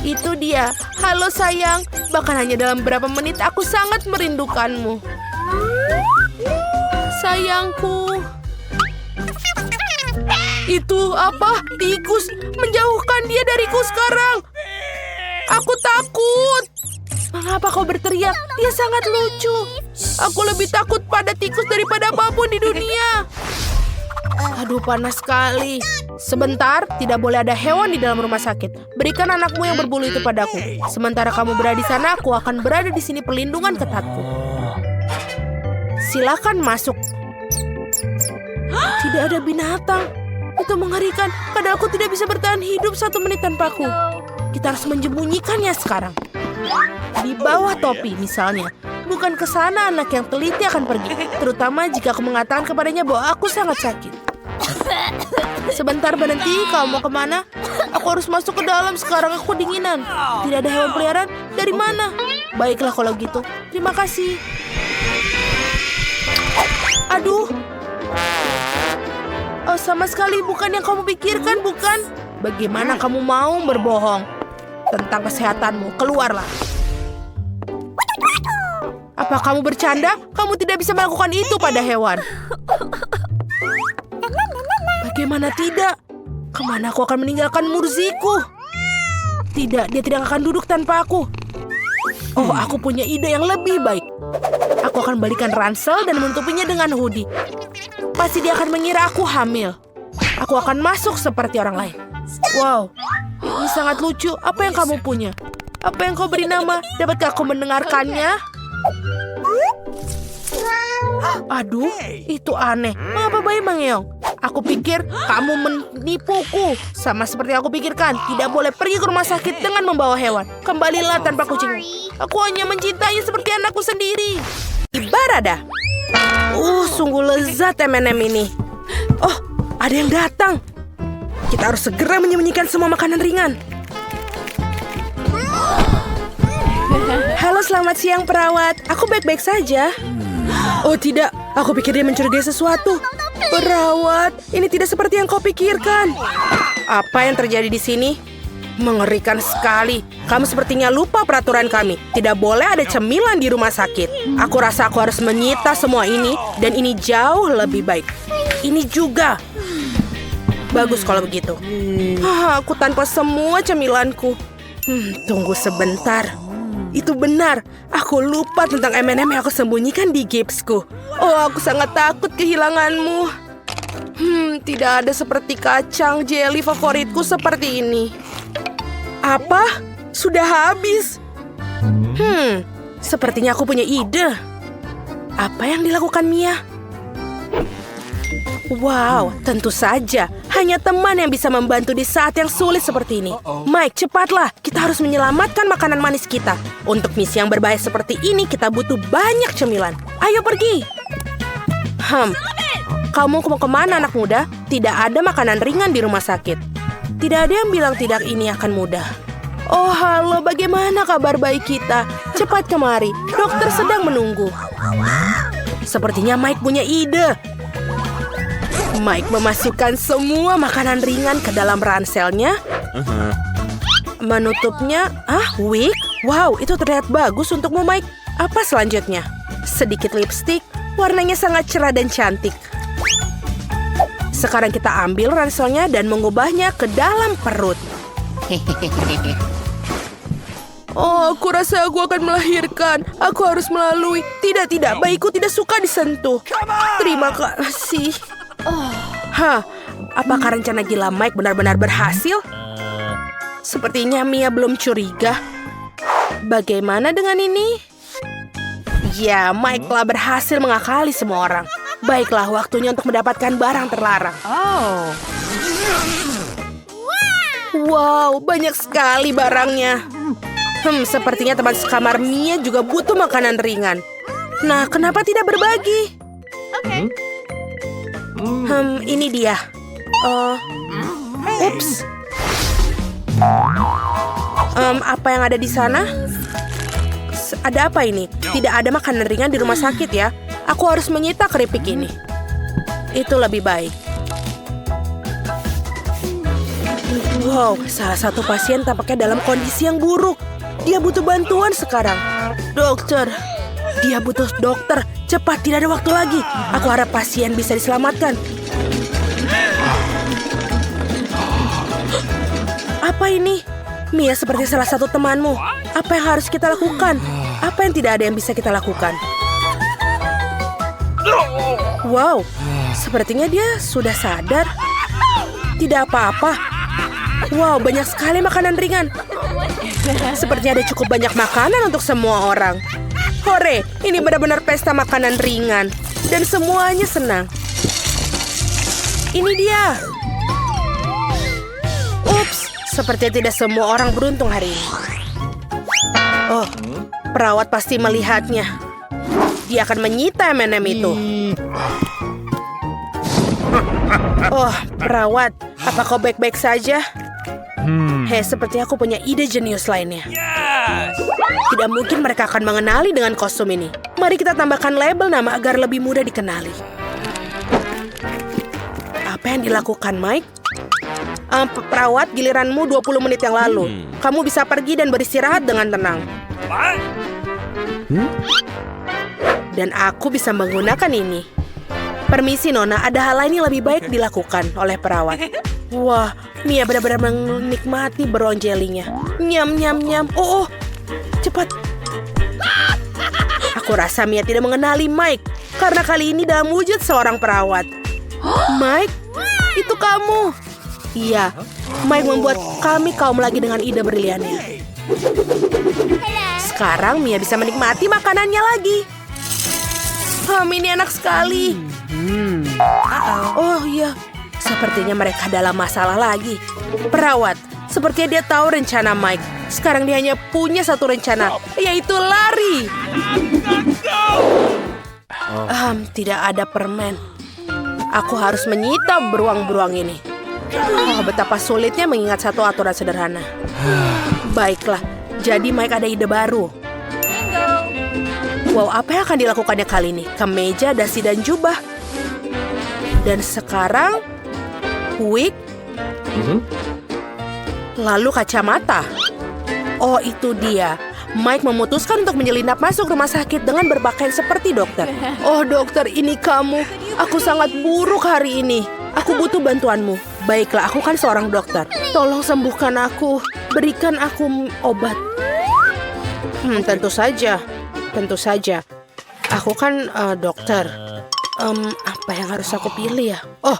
Itu dia. Halo sayang. Bahkan hanya dalam beberapa menit aku sangat merindukanmu. Sayangku. Itu apa? Tikus. Menjauhkan dia dariku sekarang. Aku takut. Mengapa kau berteriak? Dia sangat lucu. Aku lebih takut pada tikus daripada apapun di dunia. Aduh, panas sekali. Sebentar, tidak boleh ada hewan di dalam rumah sakit. Berikan anakmu yang berbulu itu padaku. Sementara kamu berada di sana, aku akan berada di sini perlindungan ketatku. Silakan masuk. Tidak ada binatang. Itu mengerikan. Padahal aku tidak bisa bertahan hidup 1 menit tanpaku. Kita harus menyembunyikannya sekarang. Di bawah topi misalnya. Bukan ke sana anak yang teliti akan pergi. Terutama jika aku mengatakan kepadanya bahwa aku sangat sakit. Sebentar berhenti, kau mau kemana? Aku harus masuk ke dalam sekarang, aku dinginan. Tidak ada hewan peliharaan? Dari mana? Baiklah kalau gitu. Terima kasih. Aduh. Oh, sama sekali bukan yang kamu pikirkan, bukan? Bagaimana kamu mau berbohong tentang kesehatanmu? Keluarlah. Apa kamu bercanda? Kamu tidak bisa melakukan itu pada hewan. Bagaimana tidak? Kemana aku akan meninggalkan Murziku? Tidak, dia tidak akan duduk tanpa aku. Oh, aku punya ide yang lebih baik. Aku akan balikan ransel dan menutupinya dengan hoodie. Pasti dia akan mengira aku hamil. Aku akan masuk seperti orang lain. Wow, ini sangat lucu. Apa yang kamu punya? Apa yang kau beri nama? Dapatkah aku mendengarkannya? Aduh, itu aneh. Mengapa bayi mengeong? Aku pikir kamu menipuku. Sama seperti aku pikirkan. Tidak boleh pergi ke rumah sakit dengan membawa hewan. Kembalilah tanpa kucing. Aku hanya mencintainya seperti anakku sendiri. Ibarada. Sungguh lezat M&M ini. Oh, ada yang datang. Kita harus segera menyembunyikan semua makanan ringan. Halo, selamat siang perawat. Aku baik-baik saja. Oh tidak, aku pikir dia mencurigai sesuatu. Perawat, ini tidak seperti yang kau pikirkan. Apa yang terjadi di sini? Mengerikan sekali. Kamu sepertinya lupa peraturan kami. Tidak boleh ada cemilan di rumah sakit. Aku rasa aku harus menyita semua ini. Dan ini jauh lebih baik. Ini juga. Bagus kalau begitu. Aku tanpa semua cemilanku. Tunggu sebentar. Itu benar. Aku lupa tentang M&M yang aku sembunyikan di gipsku. Oh, aku sangat takut kehilanganmu. Tidak ada seperti kacang jelly favoritku seperti ini. Apa? Sudah habis? Sepertinya aku punya ide. Apa yang dilakukan Mia? Wow, tentu saja. Hanya teman yang bisa membantu di saat yang sulit seperti ini. Mike, cepatlah. Kita harus menyelamatkan makanan manis kita. Untuk misi yang berbahaya seperti ini, kita butuh banyak cemilan. Ayo pergi. Kamu mau kemana anak muda? Tidak ada makanan ringan di rumah sakit. Tidak ada yang bilang tidak ini akan mudah. Oh, halo, bagaimana kabar bayi kita? Cepat kemari, dokter sedang menunggu. Sepertinya Mike punya ide. Mike memasukkan semua makanan ringan ke dalam ranselnya. Menutupnya. Wig? Wow, itu terlihat bagus untukmu, Mike. Apa selanjutnya? Sedikit lipstik. Warnanya sangat cerah dan cantik. Sekarang kita ambil ranselnya dan mengubahnya ke dalam perut. Oh, aku rasa aku akan melahirkan. Aku harus melalui. Tidak, bayiku tidak suka disentuh. Terima kasih. Apakah rencana gila Mike benar-benar berhasil? Sepertinya Mia belum curiga. Bagaimana dengan ini? Ya, Mike telah berhasil mengakali semua orang. Baiklah, waktunya untuk mendapatkan barang terlarang. Wow, banyak sekali barangnya. Sepertinya teman sekamar Mia juga butuh makanan ringan. Nah, kenapa tidak berbagi? Ini dia. Ups. Apa yang ada di sana? Ada apa ini? Tidak ada makanan ringan di rumah sakit ya. Aku harus menyita keripik ini. Itu lebih baik. Wow, salah satu pasien tampaknya dalam kondisi yang buruk. Dia butuh bantuan sekarang. Dokter, dia butuh dokter. Cepat, tidak ada waktu lagi. Aku harap pasien bisa diselamatkan. Apa ini? Mia seperti salah satu temanmu. Apa yang harus kita lakukan? Apa yang tidak ada yang bisa kita lakukan? Wow, sepertinya dia sudah sadar. Tidak apa-apa. Wow, banyak sekali makanan ringan. Sepertinya ada cukup banyak makanan untuk semua orang. Hore, ini benar-benar pesta makanan ringan. Dan semuanya senang. Ini dia. Ups, sepertinya tidak semua orang beruntung hari ini. Oh, perawat pasti melihatnya. Dia akan menyita M&M itu. Oh, perawat, apa kau baik-baik saja? Hei, seperti aku punya ide jenius lainnya. Yes! Tidak mungkin mereka akan mengenali dengan kostum ini. Mari kita tambahkan label nama agar lebih mudah dikenali. Apa yang dilakukan, Mike? Perawat, giliranmu 20 menit yang lalu. Kamu bisa pergi dan beristirahat dengan tenang. What? Dan aku bisa menggunakan ini. Permisi, Nona, ada hal lain yang lebih baik dilakukan oleh perawat. Wah, Mia benar-benar menikmati beronjelinya. Nyam, nyam, nyam. Oh, cepat. Aku rasa Mia tidak mengenali Mike. Karena kali ini dalam wujud seorang perawat. Mike, itu kamu. Iya, Mike membuat kami kaum lagi dengan ide briliannya. Sekarang Mia bisa menikmati makanannya lagi. Ini enak sekali. Oh iya, sepertinya mereka dalam masalah lagi. Perawat, sepertinya dia tahu rencana Mike. Sekarang dia hanya punya satu rencana, yaitu lari. Tidak ada permen. Aku harus menyita beruang-beruang ini. Oh, betapa sulitnya mengingat satu aturan sederhana. Baiklah, jadi Mike ada ide baru. Wow, apa yang akan dilakukannya kali ini? Kemeja, dasi, dan jubah. Dan sekarang, wig. Lalu kacamata. Oh, itu dia. Mike memutuskan untuk menyelinap masuk rumah sakit dengan berpakaian seperti dokter. Oh, dokter, ini kamu. Aku sangat buruk hari ini. Aku butuh bantuanmu. Baiklah, aku kan seorang dokter. Tolong sembuhkan aku. Berikan aku obat. Tentu saja. Tentu saja. Aku kan dokter. Apa yang harus aku pilih ya? Oh,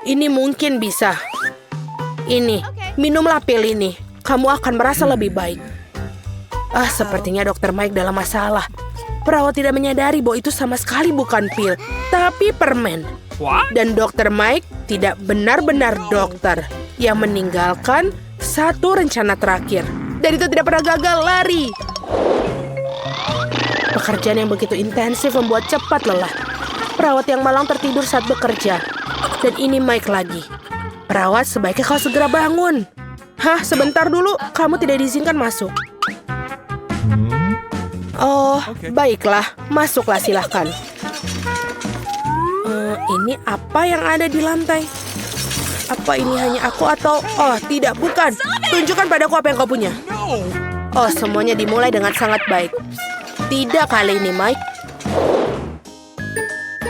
ini mungkin bisa. Ini, minumlah pil ini. Kamu akan merasa lebih baik. Sepertinya dokter Mike dalam masalah. Perawat tidak menyadari bahwa itu sama sekali bukan pil, tapi permen. Dan dokter Mike tidak benar-benar dokter yang meninggalkan satu rencana terakhir. Dan itu tidak pernah gagal lari. Pekerjaan yang begitu intensif membuat cepat lelah. Perawat yang malang tertidur saat bekerja. Dan ini Mike lagi. Perawat, sebaiknya kau segera bangun. Hah, sebentar dulu. Kamu tidak diizinkan masuk. Oh, baiklah. Masuklah, silahkan. Ini apa yang ada di lantai? Apa ini hanya aku atau... Oh, tidak, bukan. Tunjukkan padaku apa yang kau punya. Oh, semuanya dimulai dengan sangat baik. Tidak kali ini, Mike.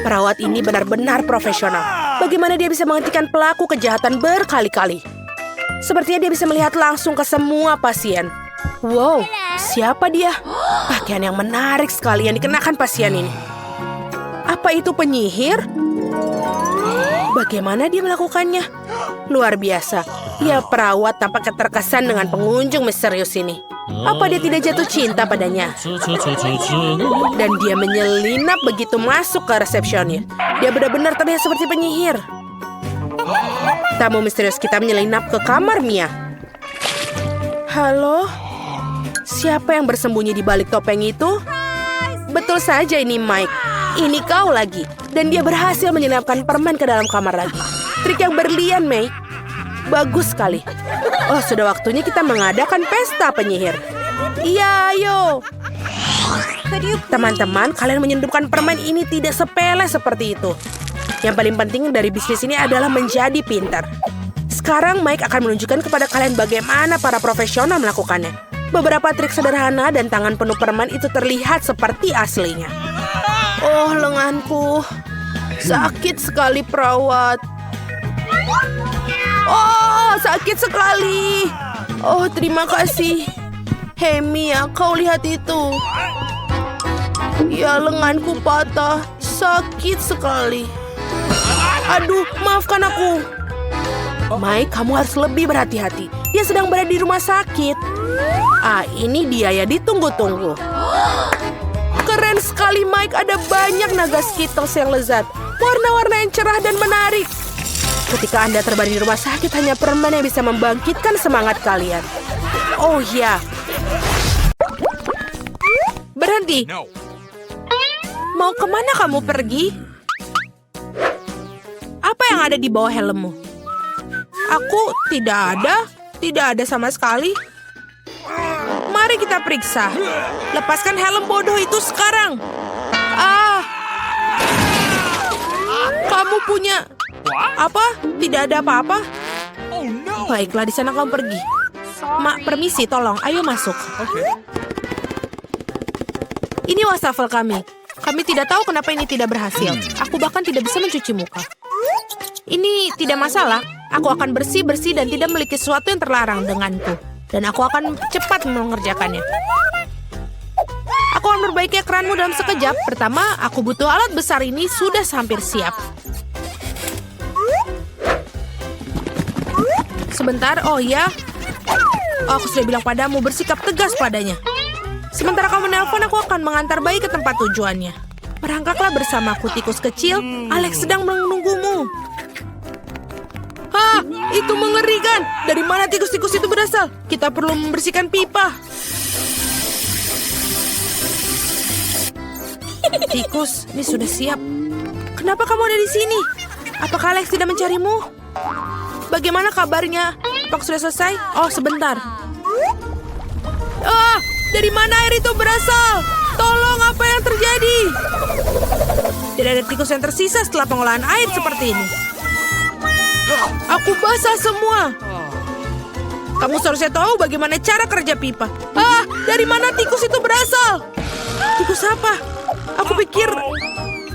Perawat ini benar-benar profesional. Bagaimana dia bisa menghentikan pelaku kejahatan berkali-kali? Sepertinya dia bisa melihat langsung ke semua pasien. Wow, siapa dia? Pakaian yang menarik sekali yang dikenakan pasien ini. Apa itu penyihir? Bagaimana dia melakukannya? Luar biasa. Ya, perawat tampaknya terkesan dengan pengunjung misterius ini. Apa dia tidak jatuh cinta padanya? Dan dia menyelinap begitu masuk ke resepsionnya. Dia benar-benar terlihat seperti penyihir. Tamu misterius kita menyelinap ke kamar Mia. Halo? Siapa yang bersembunyi di balik topeng itu? Betul saja, ini Mike. Ini kau lagi. Dan dia berhasil menyelinapkan permen ke dalam kamar lagi. Trik yang berlian, Mike. Bagus sekali. Oh, sudah waktunya kita mengadakan pesta penyihir. Iya, ayo. Teman-teman, kalian menyelundupkan permen ini tidak sepele seperti itu. Yang paling penting dari bisnis ini adalah menjadi pintar. Sekarang Mike akan menunjukkan kepada kalian bagaimana para profesional melakukannya. Beberapa trik sederhana dan tangan penuh permen itu terlihat seperti aslinya. Oh, lenganku. Sakit sekali, perawat. Oh, sakit sekali. Oh, terima kasih. Hei, Mia, kau lihat itu. Ya, lenganku patah. Sakit sekali. Aduh, maafkan aku. Mike, kamu harus lebih berhati-hati. Dia sedang berada di rumah sakit. Ah, ini dia ya, ditunggu-tunggu. Keren sekali, Mike. Ada banyak naga Skittles yang lezat. Warna-warna yang cerah dan menarik. Ketika Anda terbaring di rumah sakit, hanya permen yang bisa membangkitkan semangat kalian. Oh ya. Berhenti. No. Mau kemana kamu pergi? Apa yang ada di bawah helmmu? Aku tidak ada sama sekali. Mari kita periksa. Lepaskan helm bodoh itu sekarang. Ah, kamu punya apa? Tidak ada apa-apa. Oh no. Baiklah, di sana kamu pergi. Mak, permisi, tolong, ayo masuk. Ini wastafel kami. Kami tidak tahu kenapa ini tidak berhasil. Aku bahkan tidak bisa mencuci muka. Ini tidak masalah. Aku akan bersih-bersih dan tidak memiliki sesuatu yang terlarang denganku. Dan aku akan cepat mengerjakannya. Aku akan memperbaiki ekranmu dalam sekejap. Pertama, aku butuh alat besar ini sudah hampir siap. Sebentar, oh ya. Oh, aku sudah bilang padamu, bersikap tegas padanya. Sementara kamu menelpon, aku akan mengantar bayi ke tempat tujuannya. Merangkaklah bersamaku, tikus kecil. Alex sedang menunggumu. Hah, itu mengerikan. Dari mana tikus-tikus itu berasal? Kita perlu membersihkan pipa. Tikus, ini sudah siap. Kenapa kamu ada di sini? Apakah Alex tidak mencarimu? Bagaimana kabarnya? Apakah sudah selesai? Oh, sebentar. Ah, dari mana air itu berasal? Tolong, apa yang terjadi? Tidak ada tikus yang tersisa setelah pengolahan air seperti ini. Aku basah semua. Kamu seharusnya tahu bagaimana cara kerja pipa. Ah, dari mana tikus itu berasal? Tikus apa? Aku pikir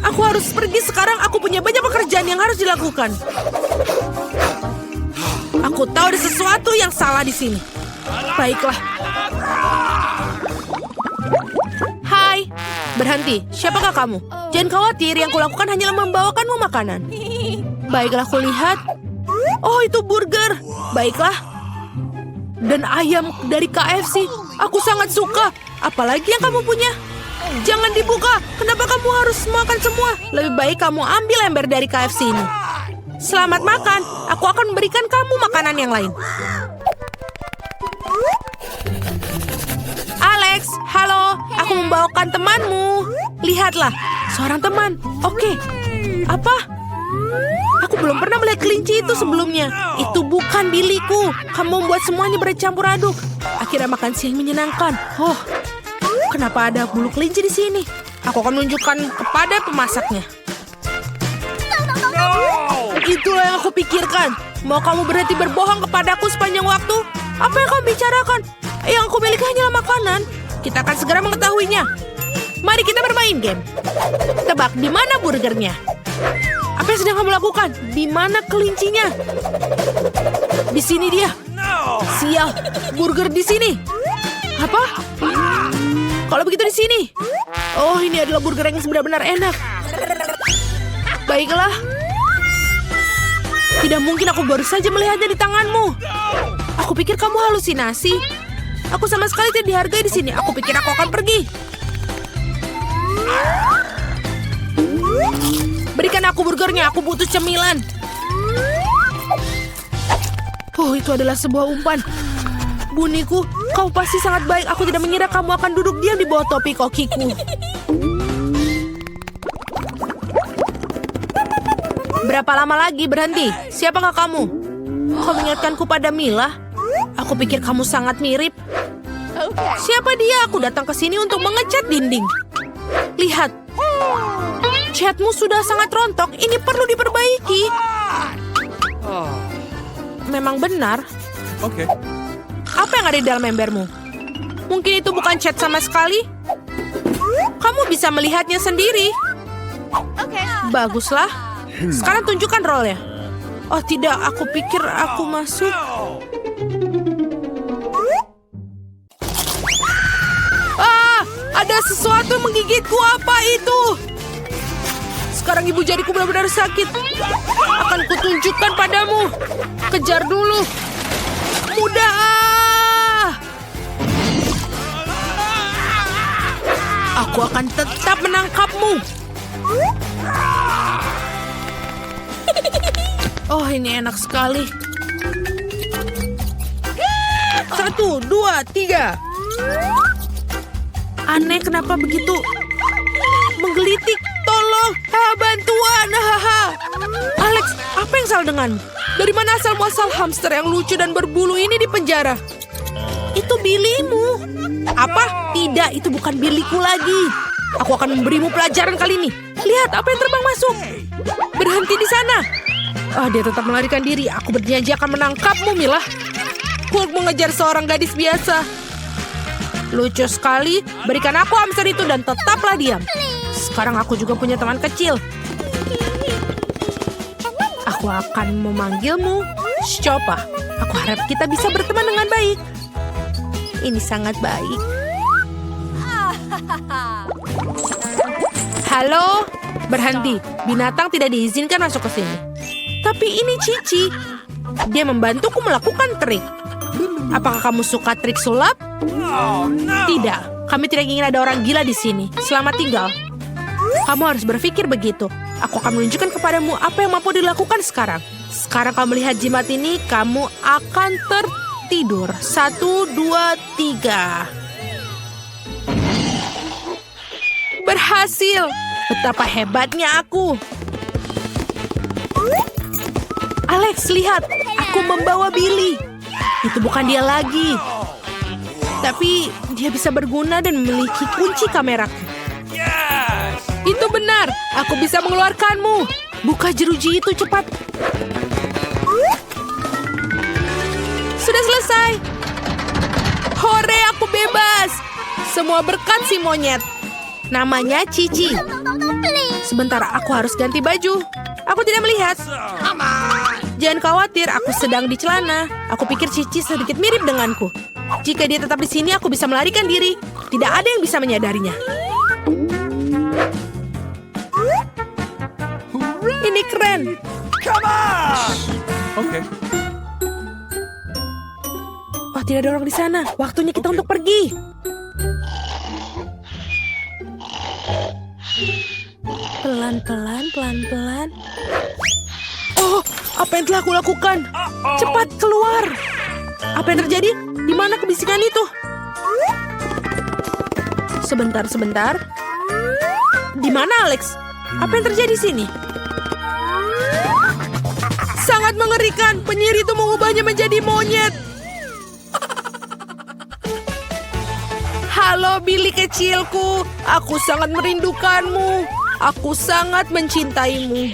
aku harus pergi sekarang. Aku punya banyak pekerjaan yang harus dilakukan. Aku tahu ada sesuatu yang salah di sini. Baiklah. Hai, berhenti. Siapakah kamu? Jangan khawatir, yang kulakukan hanyalah membawakanmu makanan. Baiklah, aku lihat. Oh, itu burger. Baiklah. Dan ayam dari KFC. Aku sangat suka. Apalagi yang kamu punya? Jangan dibuka. Kenapa kamu harus makan semua? Lebih baik kamu ambil ember dari KFC ini. Selamat makan. Aku akan memberikan kamu makanan yang lain. Alex, halo. Aku membawakan temanmu. Lihatlah, seorang teman. Oke. Apa? Aku belum pernah melihat kelinci itu sebelumnya. Itu bukan Billyku. Kamu membuat semuanya bercampur aduk. Akhirnya makan siang menyenangkan. Oh, kenapa ada bulu kelinci di sini? Aku akan menunjukkan kepada pemasaknya. Itulah yang aku pikirkan. Mau kamu berhenti berbohong kepadaku sepanjang waktu? Apa yang kamu bicarakan? Yang aku miliki hanyalah makanan. Kita akan segera mengetahuinya. Mari kita bermain game. Tebak, di mana burgernya? Apa yang sedang kamu lakukan? Di mana kelincinya? Di sini dia. Sial, burger di sini. Apa? Kalau begitu di sini. Oh, ini adalah burger yang benar-benar enak. Baiklah. Tidak mungkin, aku baru saja melihatnya di tanganmu. Aku pikir kamu halusinasi. Aku sama sekali tidak dihargai di sini. Aku pikir aku akan pergi. Berikan aku burgernya, aku butuh cemilan. Oh, itu adalah sebuah umpan. Buniku, kau pasti sangat baik. Aku tidak mengira kamu akan duduk diam di bawah topi kokiku. Berapa lama lagi? Berhenti. Siapakah kamu? Kau mengingatkanku pada Mila? Aku pikir kamu sangat mirip. Siapa dia? Aku datang ke sini untuk mengecat dinding. Lihat. Catmu sudah sangat rontok. Ini perlu diperbaiki. Memang benar. Okay. Apa yang ada di dalam embermu? Mungkin itu bukan cat sama sekali. Kamu bisa melihatnya sendiri. Baguslah. Sekarang tunjukkan role-nya. Oh tidak, aku pikir aku masuk. Ah, ada sesuatu menggigitku. Apa itu? Sekarang ibu jariku benar-benar sakit. Akan kutunjukkan padamu. Kejar dulu. Mudah. Aku akan tetap menangkapmu. Oh, ini enak sekali. 1, 2, 3. Aneh, kenapa begitu menggelitik? Tolong, bantuan. Alex, apa yang salah denganmu? Dari mana asal muasal hamster yang lucu dan berbulu ini di penjara? Itu Billymu. Apa? Tidak, itu bukan Billyku lagi. Aku akan memberimu pelajaran kali ini. Lihat apa yang terbang masuk. Berhenti di sana. Dia tetap melarikan diri. Aku berjanji akan menangkapmu, Mila. Hulk mengejar seorang gadis biasa. Lucu sekali. Berikan aku hamster itu dan tetaplah diam. Sekarang aku juga punya teman kecil. Aku akan memanggilmu Shopa. Aku harap kita bisa berteman dengan baik. Ini sangat baik. Halo? Berhenti. Binatang tidak diizinkan masuk ke sini. Tapi ini Cici. Dia membantuku melakukan trik. Apakah kamu suka trik sulap? Tidak. Kami tidak ingin ada orang gila di sini. Selamat tinggal. Kamu harus berpikir begitu. Aku akan menunjukkan kepadamu apa yang mampu dilakukan sekarang. Sekarang kamu lihat jimat ini, kamu akan tertidur. 1, 2, 3. Berhasil. Betapa hebatnya aku. Alex, lihat. Aku membawa Billy. Itu bukan dia lagi. Tapi dia bisa berguna dan memiliki kunci kameraku. Yes! Itu benar. Aku bisa mengeluarkanmu. Buka jeruji itu cepat. Sudah selesai. Hore, aku bebas. Semua berkat si monyet. Namanya Cici. Sebentar, aku harus ganti baju. Aku tidak melihat. Jangan khawatir, aku sedang di celana. Aku pikir Cici sedikit mirip denganku. Jika dia tetap di sini, aku bisa melarikan diri. Tidak ada yang bisa menyadarinya. Ini keren. Come on! Okay. Oh, tidak ada orang di sana. Waktunya kita untuk pergi. Pelan-pelan, pelan-pelan. Oh, apa yang telah aku lakukan? Cepat keluar. Apa yang terjadi? Di mana kebisikan itu? Sebentar, sebentar. Di mana Alex? Apa yang terjadi di sini? Sangat mengerikan. Penyihir itu mengubahnya menjadi monyet. Halo Billy kecilku. Aku sangat merindukanmu. Aku sangat mencintaimu.